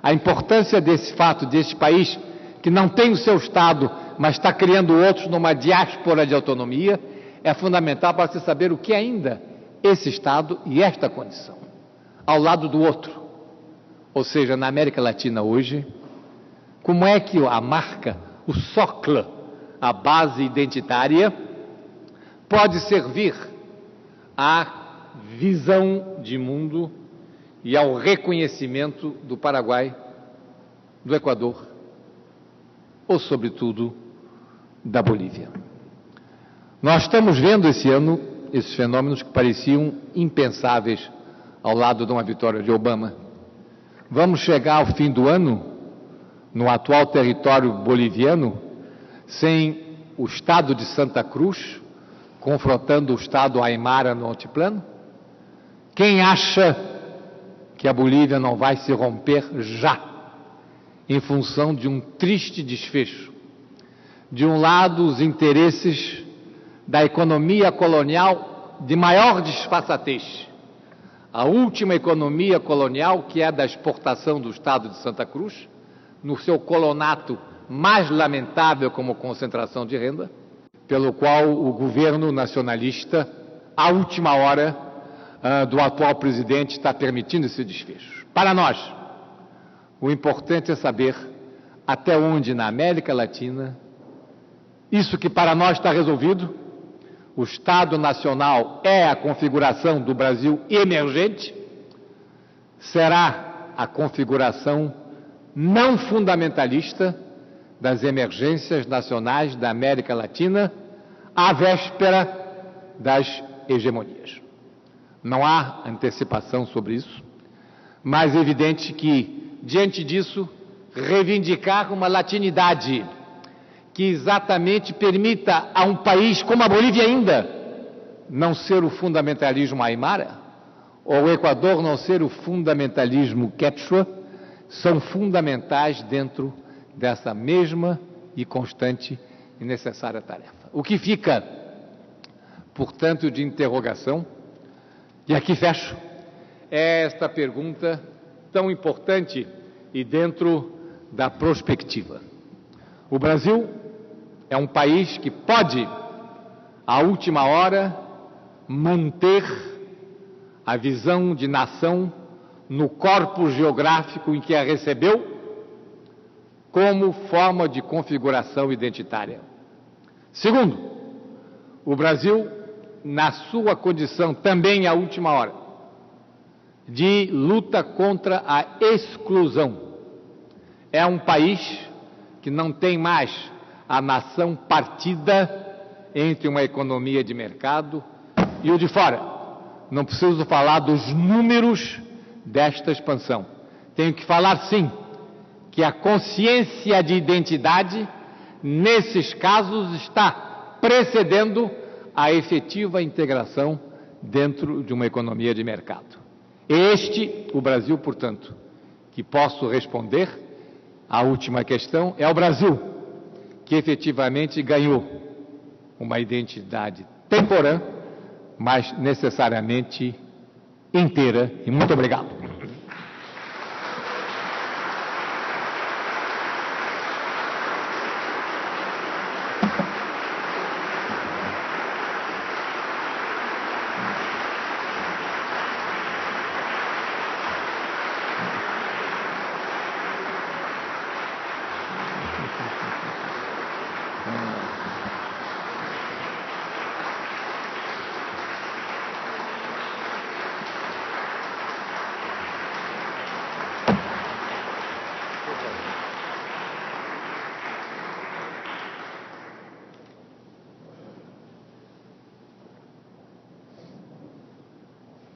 A importância desse fato, desse país que não tem o seu Estado, mas está criando outros numa diáspora de autonomia, é fundamental para se saber o que é ainda esse Estado e esta condição, ao lado do outro. Ou seja, na América Latina hoje, como é que a marca, o socle, a base identitária, pode servir à visão de mundo e ao reconhecimento do Paraguai, do Equador, ou, sobretudo, da Bolívia. Nós estamos vendo esse ano esses fenômenos que pareciam impensáveis ao lado de uma vitória de Obama. Vamos chegar ao fim do ano, no atual território boliviano, sem o estado de Santa Cruz, confrontando o Estado Aymara no altiplano? Quem acha que a Bolívia não vai se romper já, em função de um triste desfecho? De um lado, os interesses da economia colonial de maior desfaçatez, a última economia colonial, que é da exportação do Estado de Santa Cruz, no seu colonato mais lamentável como concentração de renda, pelo qual o governo nacionalista, à última hora, do atual presidente, está permitindo esse desfecho. Para nós, o importante é saber até onde na América Latina, isso que para nós está resolvido, o Estado Nacional é a configuração do Brasil emergente, será a configuração não fundamentalista das emergências nacionais da América Latina, à véspera das hegemonias. Não há antecipação sobre isso, mas é evidente que, diante disso, reivindicar uma latinidade que exatamente permita a um país como a Bolívia ainda não ser o fundamentalismo aimara, ou o Equador não ser o fundamentalismo quechua, são fundamentais dentro dessa mesma e constante e necessária tarefa. O que fica, portanto, de interrogação, e aqui fecho, é esta pergunta tão importante e dentro da prospectiva. O Brasil é um país que pode, à última hora, manter a visão de nação no corpo geográfico em que a recebeu, como forma de configuração identitária. Segundo, o Brasil, na sua condição também à última hora, de luta contra a exclusão, é um país que não tem mais a nação partida entre uma economia de mercado e o de fora. Não preciso falar dos números desta expansão. Tenho que falar, sim, que a consciência de identidade, nesses casos, está precedendo a efetiva integração dentro de uma economia de mercado. Este, o Brasil, portanto, que posso responder à última questão, é o Brasil que efetivamente ganhou uma identidade temporã, mas necessariamente inteira. E muito obrigado.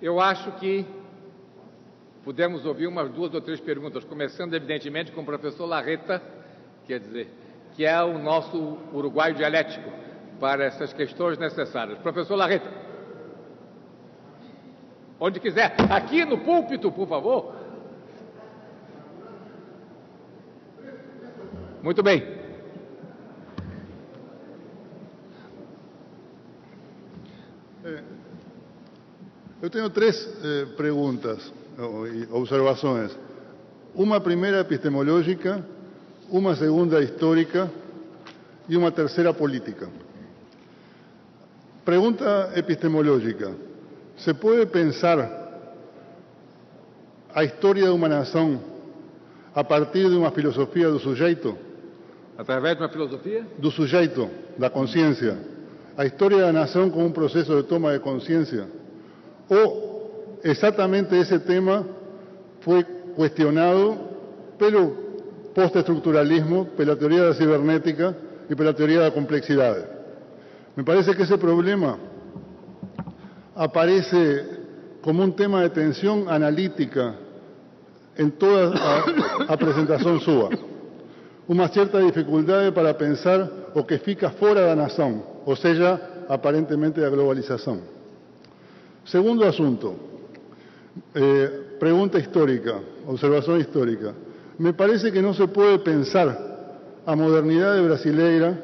Eu acho que pudemos ouvir umas 2 ou 3 perguntas, começando evidentemente com o professor Larreta, quer dizer, que é o nosso uruguaio dialético para essas questões necessárias. Professor Larreta, onde quiser, aqui no púlpito, por favor. Muito bem. Eu tenho 3 perguntas e observações. Uma primeira epistemológica, uma segunda histórica e uma terceira política. Pergunta epistemológica. ¿Se pode pensar a história de uma nação a partir de uma filosofia do sujeito? Através de uma filosofia? Do sujeito, da consciência. A história da nação como um processo de toma de consciência? Ou exatamente esse tema foi questionado pelo postestructuralismo, pela teoria da cibernética e pela teoria da complexidade. Me parece que esse problema aparece como um tema de tensão analítica em toda a apresentação sua. Uma certa dificuldade para pensar o que fica fora da nação, ou seja, aparentemente de la globalización. Segundo asunto, pregunta histórica, observación histórica. Me parece que no se puede pensar a modernidade brasileira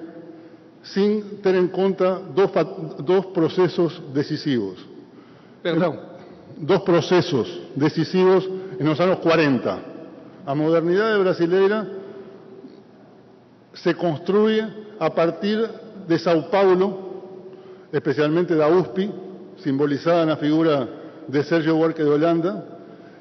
sin ter en conta dos procesos decisivos. Perdão. Dos procesos decisivos en los años 40. A modernidade brasileira se construye a partir de Sao Paulo, especialmente da USP, simbolizada en la figura de Sérgio Buarque de Holanda,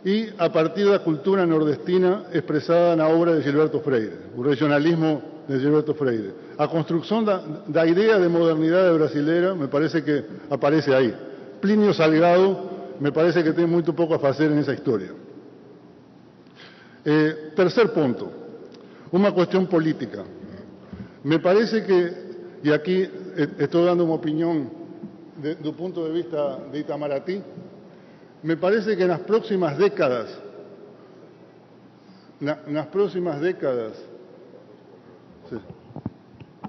y a partir de la cultura nordestina expresada en la obra de Gilberto Freire, el regionalismo de Gilberto Freire. A construcción de la idea de modernidad brasileira me parece que aparece ahí. Plinio Salgado me parece que tiene muy poco a hacer en esa historia. Tercer punto, una cuestión política. Me parece que, y aquí estoy dando una opinión desde el punto de vista de Itamaraty, me parece que en las próximas décadas, sí,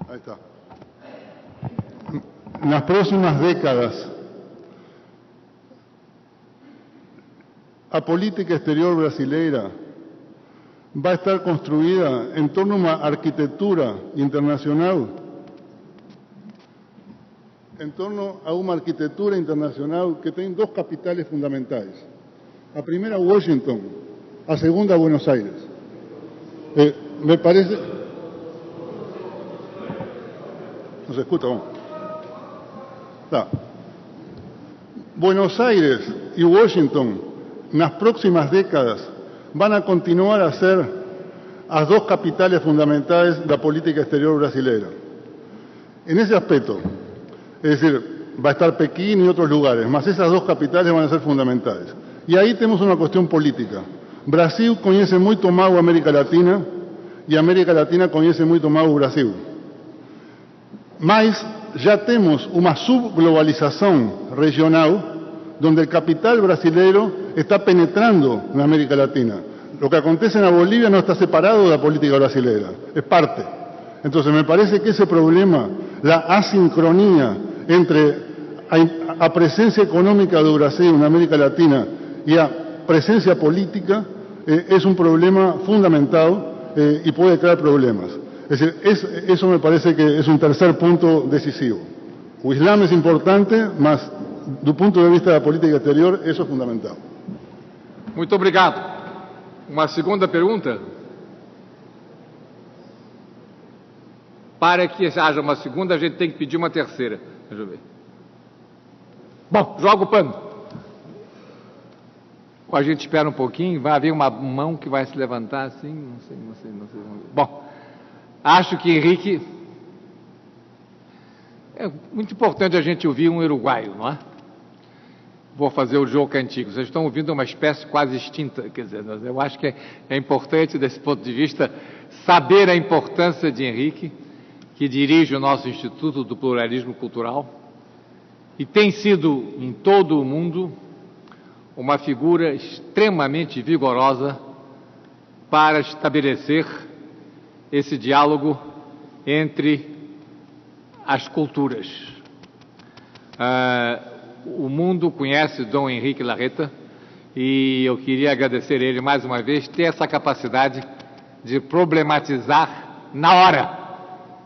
ahí está, en las próximas décadas, a política exterior brasileira va a estar construida en torno a una arquitectura internacional, que tiene dos capitales fundamentales. La primera, Washington, la segunda, Buenos Aires. Me parece... No se escucha, vamos. Está. Buenos Aires y Washington, en las próximas décadas, van a continuar a ser las dos capitales fundamentales de la política exterior brasileña. En ese aspecto, es decir, va a estar Pekín y otros lugares, más esas dos capitales van a ser fundamentales. Y ahí tenemos una cuestión política. Brasil conoce muito mal a América Latina y América Latina conoce muito mal o Brasil. Mas ya tenemos una subglobalización regional donde el capital brasileiro está penetrando en América Latina. Lo que acontece en Bolivia no está separado de la política brasileira, es parte. Entonces me parece que ese problema, la asincronía entre la presencia económica de Brasil en América Latina y la presencia política, es un problema fundamental y puede crear problemas. Es decir, eso me parece que es un tercer punto decisivo. O Islam es importante, mas do punto de vista da política exterior, isso é fundamental. Muito obrigado. Uma segunda pergunta? Para que haja uma segunda, a gente tem que pedir uma terceira. Deixa eu ver. Bom, joga o pano. Ou a gente espera um pouquinho, vai haver uma mão que vai se levantar assim, não sei. Bom, acho que Henrique... É muito importante a gente ouvir um uruguaio, não é? Vou fazer o jogo antigo. Vocês estão ouvindo uma espécie quase extinta. Quer dizer, eu acho que é importante, desse ponto de vista, saber a importância de Henrique, que dirige o nosso Instituto do Pluralismo Cultural e tem sido, em todo o mundo, uma figura extremamente vigorosa para estabelecer esse diálogo entre as culturas. O mundo conhece Dom Henrique Larreta e eu queria agradecer a ele mais uma vez ter essa capacidade de problematizar na hora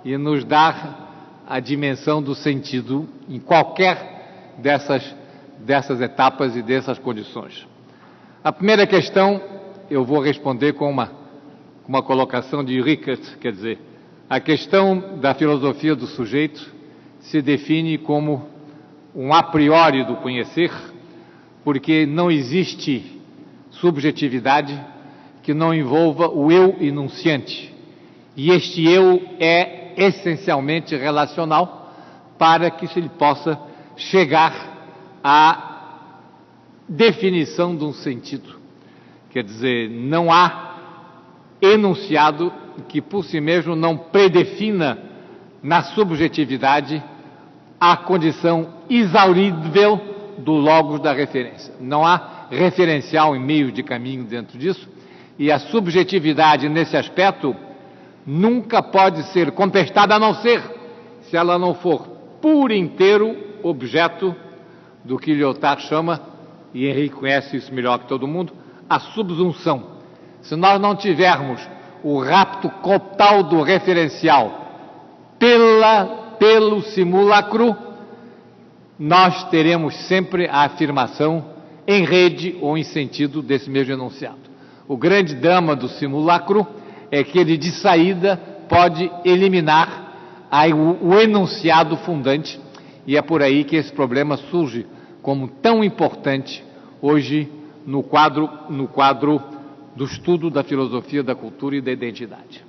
e nos dar a dimensão do sentido em qualquer dessas etapas e dessas condições. A primeira questão eu vou responder com uma colocação de Rickert, quer dizer, a questão da filosofia do sujeito se define como um a priori do conhecer, porque não existe subjetividade que não envolva o eu enunciante. E este eu é essencialmente relacional para que se possa chegar à definição de um sentido. Quer dizer, não há enunciado que por si mesmo não predefina na subjetividade a condição exaurível do logos da referência. Não há referencial em meio de caminho dentro disso, e a subjetividade nesse aspecto nunca pode ser contestada, a não ser se ela não for por inteiro objeto do que Lyotard chama, e Henrique conhece isso melhor que todo mundo, a subsunção. Se nós não tivermos o rapto total do referencial pelo simulacro, nós teremos sempre a afirmação em rede ou em sentido desse mesmo enunciado. O grande drama do simulacro é que ele, de saída, pode eliminar o enunciado fundante, e é por aí que esse problema surge como tão importante hoje no quadro do estudo da filosofia da cultura e da identidade.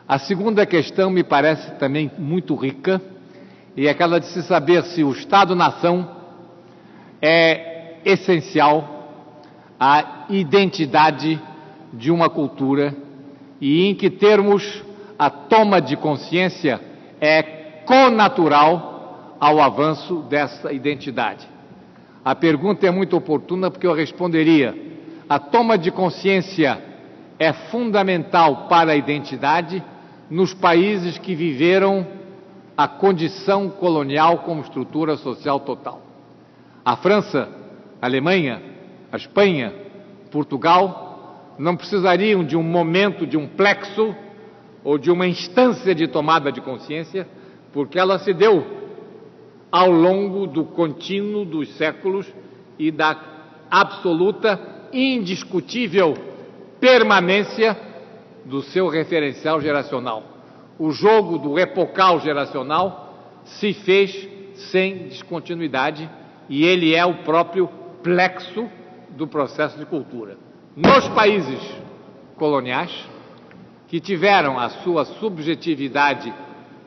A segunda questão me parece também muito rica, e é aquela de se saber se o Estado-nação é essencial à identidade de uma cultura e em que termos a toma de consciência é connatural ao avanço dessa identidade. A pergunta é muito oportuna porque eu responderia: a toma de consciência é fundamental para a identidade nos países que viveram a condição colonial como estrutura social total. A França, a Alemanha, a Espanha, Portugal não precisariam de um momento, de um plexo ou de uma instância de tomada de consciência, porque ela se deu ao longo do contínuo dos séculos e da absoluta, indiscutível permanência do seu referencial geracional. O jogo do epocal geracional se fez sem descontinuidade e ele é o próprio plexo do processo de cultura. Nos países coloniais, que tiveram a sua subjetividade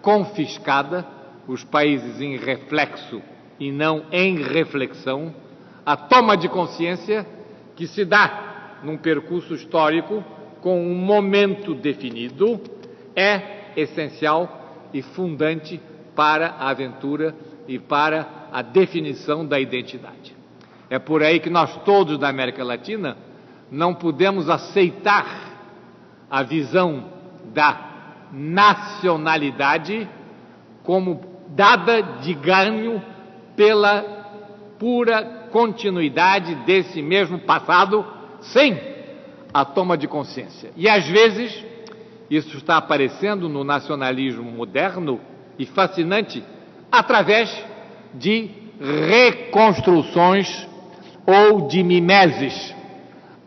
confiscada, os países em reflexo e não em reflexão, a toma de consciência que se dá num percurso histórico com um momento definido é essencial e fundante para a aventura e para a definição da identidade. É por aí que nós todos da América Latina não podemos aceitar a visão da nacionalidade como dada de ganho pela pura continuidade desse mesmo passado, sem a toma de consciência. E às vezes, isso está aparecendo no nacionalismo moderno e fascinante, através de reconstruções ou de mimeses.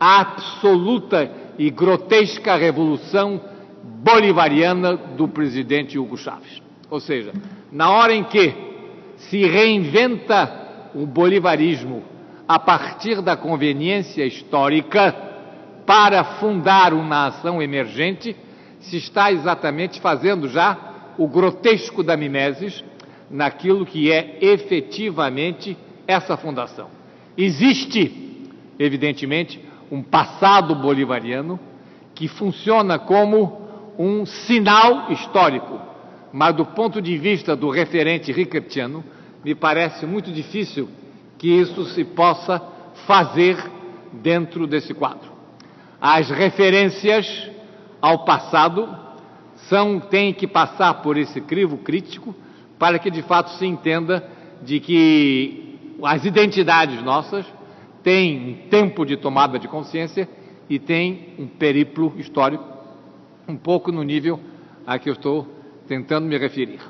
A absoluta e grotesca revolução bolivariana do presidente Hugo Chávez. Ou seja, na hora em que se reinventa o bolivarismo a partir da conveniência histórica para fundar uma nação emergente, se está exatamente fazendo já o grotesco da mimesis naquilo que é efetivamente essa fundação. Existe, evidentemente, um passado bolivariano que funciona como um sinal histórico, mas do ponto de vista do referente rickertiano, me parece muito difícil que isso se possa fazer dentro desse quadro. As referências ao passado têm que passar por esse crivo crítico para que de fato se entenda de que as identidades nossas têm um tempo de tomada de consciência e têm um periplo histórico, um pouco no nível a que eu estou tentando me referir.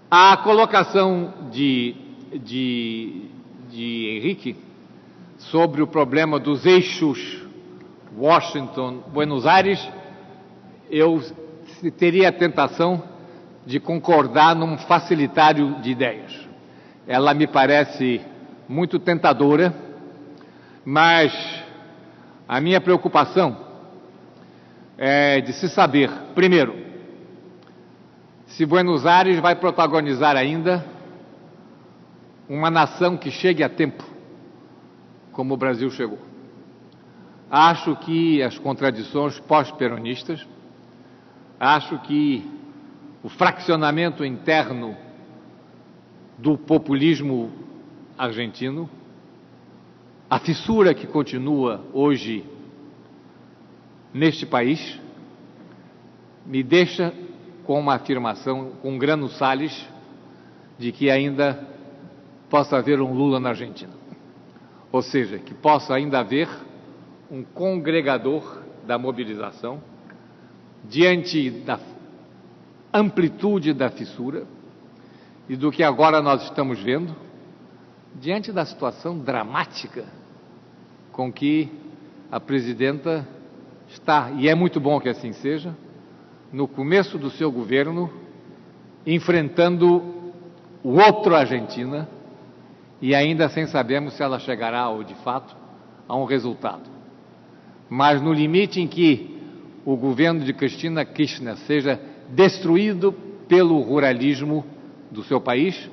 A colocação de Henrique sobre o problema dos eixos Washington-Buenos Aires, eu teria a tentação de concordar num facilitário de ideias. Ela me parece muito tentadora, mas a minha preocupação é de se saber, primeiro, se Buenos Aires vai protagonizar ainda uma nação que chegue a tempo, como o Brasil chegou. Acho que as contradições pós-peronistas, acho que o fraccionamento interno do populismo argentino, a fissura que continua hoje neste país, me deixa com uma afirmação, com um grano Salles, de que ainda possa haver um Lula na Argentina. Ou seja, que possa ainda haver um congregador da mobilização diante da amplitude da fissura e do que agora nós estamos vendo, diante da situação dramática com que a presidenta está, e é muito bom que assim seja, no começo do seu governo, enfrentando o outro Argentina, e ainda sem sabermos se ela chegará, ou de fato, a um resultado. Mas no limite em que o governo de Cristina Kirchner seja destruído pelo ruralismo do seu país,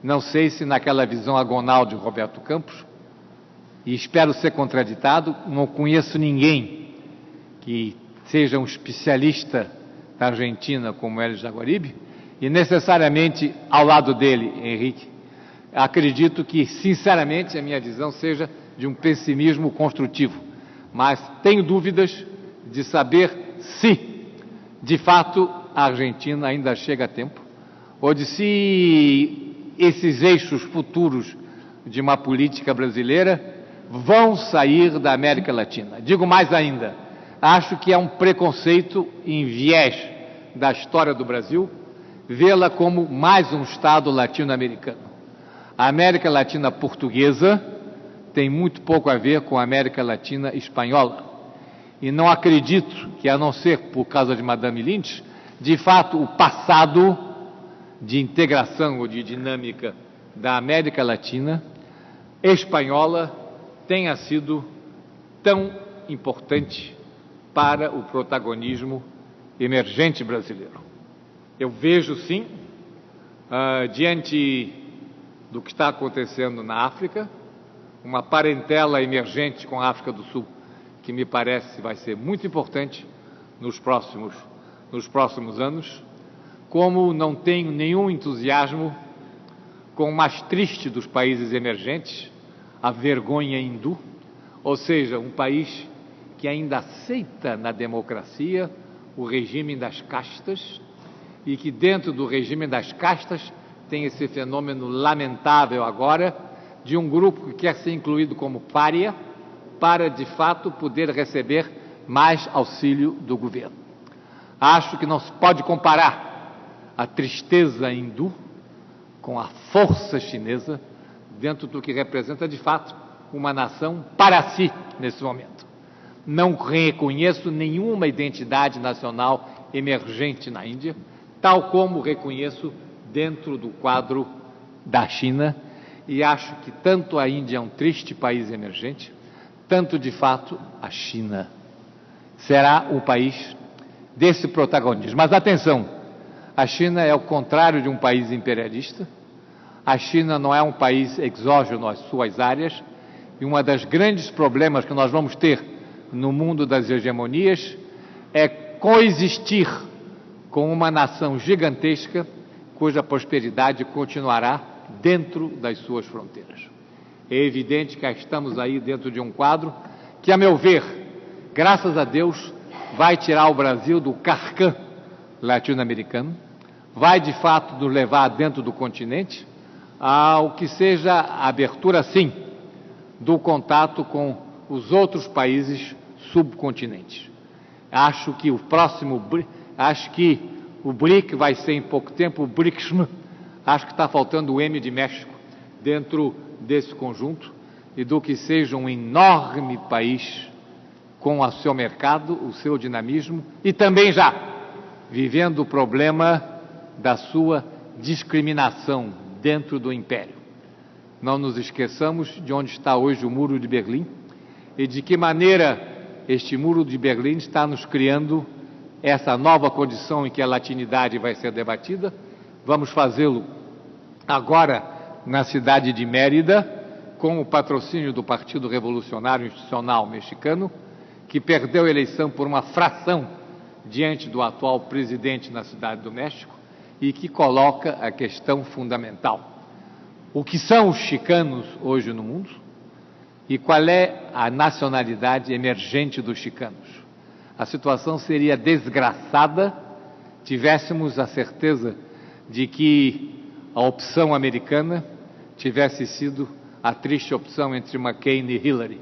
não sei se naquela visão agonal de Roberto Campos, e espero ser contraditado, não conheço ninguém que seja um especialista da Argentina como Hélio Jaguaribe, e necessariamente ao lado dele, Henrique, acredito que, sinceramente, a minha visão seja de um pessimismo construtivo, mas tenho dúvidas de saber se, de fato, a Argentina ainda chega a tempo, ou de se esses eixos futuros de uma política brasileira vão sair da América Latina. Digo mais ainda, acho que é um preconceito em viés da história do Brasil vê-la como mais um Estado latino-americano. A América Latina portuguesa tem muito pouco a ver com a América Latina espanhola. E não acredito que, a não ser por causa de Madame Lynch, de fato, o passado de integração ou de dinâmica da América Latina espanhola tenha sido tão importante para o protagonismo emergente brasileiro. Eu vejo, sim, diante do que está acontecendo na África, uma parentela emergente com a África do Sul, que me parece vai ser muito importante nos próximos anos, como não tenho nenhum entusiasmo com o mais triste dos países emergentes, a vergonha hindu, ou seja, um país que ainda aceita na democracia o regime das castas e que dentro do regime das castas tem esse fenômeno lamentável agora de um grupo que quer ser incluído como pária para, de fato, poder receber mais auxílio do governo. Acho que não se pode comparar a tristeza hindu com a força chinesa dentro do que representa, de fato, uma nação para si nesse momento. Não reconheço nenhuma identidade nacional emergente na Índia, tal como reconheço dentro do quadro da China, e acho que tanto a Índia é um triste país emergente, tanto, de fato, a China será o país desse protagonismo. Mas atenção, a China é o contrário de um país imperialista, a China não é um país exógeno às suas áreas, e um dos grandes problemas que nós vamos ter no mundo das hegemonias é coexistir com uma nação gigantesca cuja prosperidade continuará dentro das suas fronteiras. É evidente que estamos aí dentro de um quadro que, a meu ver, graças a Deus, vai tirar o Brasil do carcã latino-americano, vai de fato nos levar dentro do continente ao que seja a abertura, sim, do contato com os outros países subcontinentes. Acho que o BRIC vai ser em pouco tempo o BRICSM. Acho que está faltando o M de México dentro desse conjunto e do que seja um enorme país com o seu mercado, o seu dinamismo e também já vivendo o problema da sua discriminação dentro do império. Não nos esqueçamos de onde está hoje o Muro de Berlim e de que maneira este Muro de Berlim está nos criando essa nova condição em que a latinidade vai ser debatida. Vamos fazê-lo agora na cidade de Mérida, com o patrocínio do Partido Revolucionário Institucional Mexicano, que perdeu a eleição por uma fração diante do atual presidente na cidade do México e que coloca a questão fundamental. O que são os chicanos hoje no mundo e qual é a nacionalidade emergente dos chicanos? A situação seria desgraçada tivéssemos a certeza de que a opção americana tivesse sido a triste opção entre McCain e Hillary.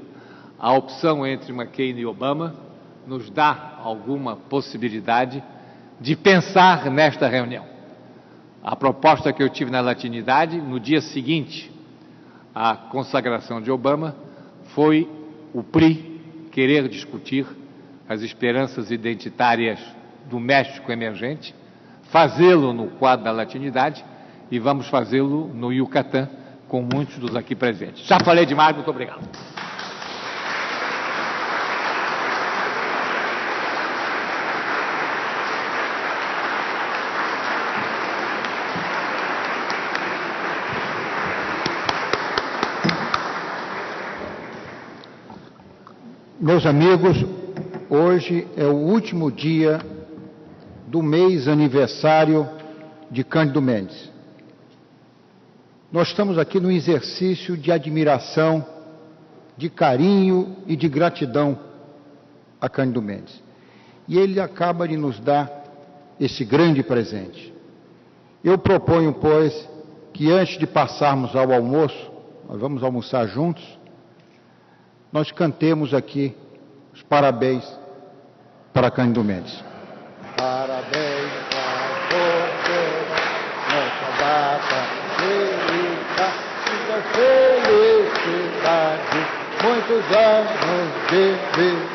A opção entre McCain e Obama nos dá alguma possibilidade de pensar nesta reunião. A proposta que eu tive na Latinidade, no dia seguinte à consagração de Obama, foi o PRI querer discutir as esperanças identitárias do México emergente, fazê-lo no quadro da Latinidade e vamos fazê-lo no Yucatán, com muitos dos aqui presentes. Já falei demais, muito obrigado. Meus amigos, hoje é o último dia do mês aniversário de Cândido Mendes. Nós estamos aqui num exercício de admiração, de carinho e de gratidão a Cândido Mendes. E ele acaba de nos dar esse grande presente. Eu proponho, pois, que antes de passarmos ao almoço, nós vamos almoçar juntos, nós cantemos aqui os parabéns para Cândido Mendes. Parabéns a você, nessa data querida, muita felicidade, muitos anos de vida.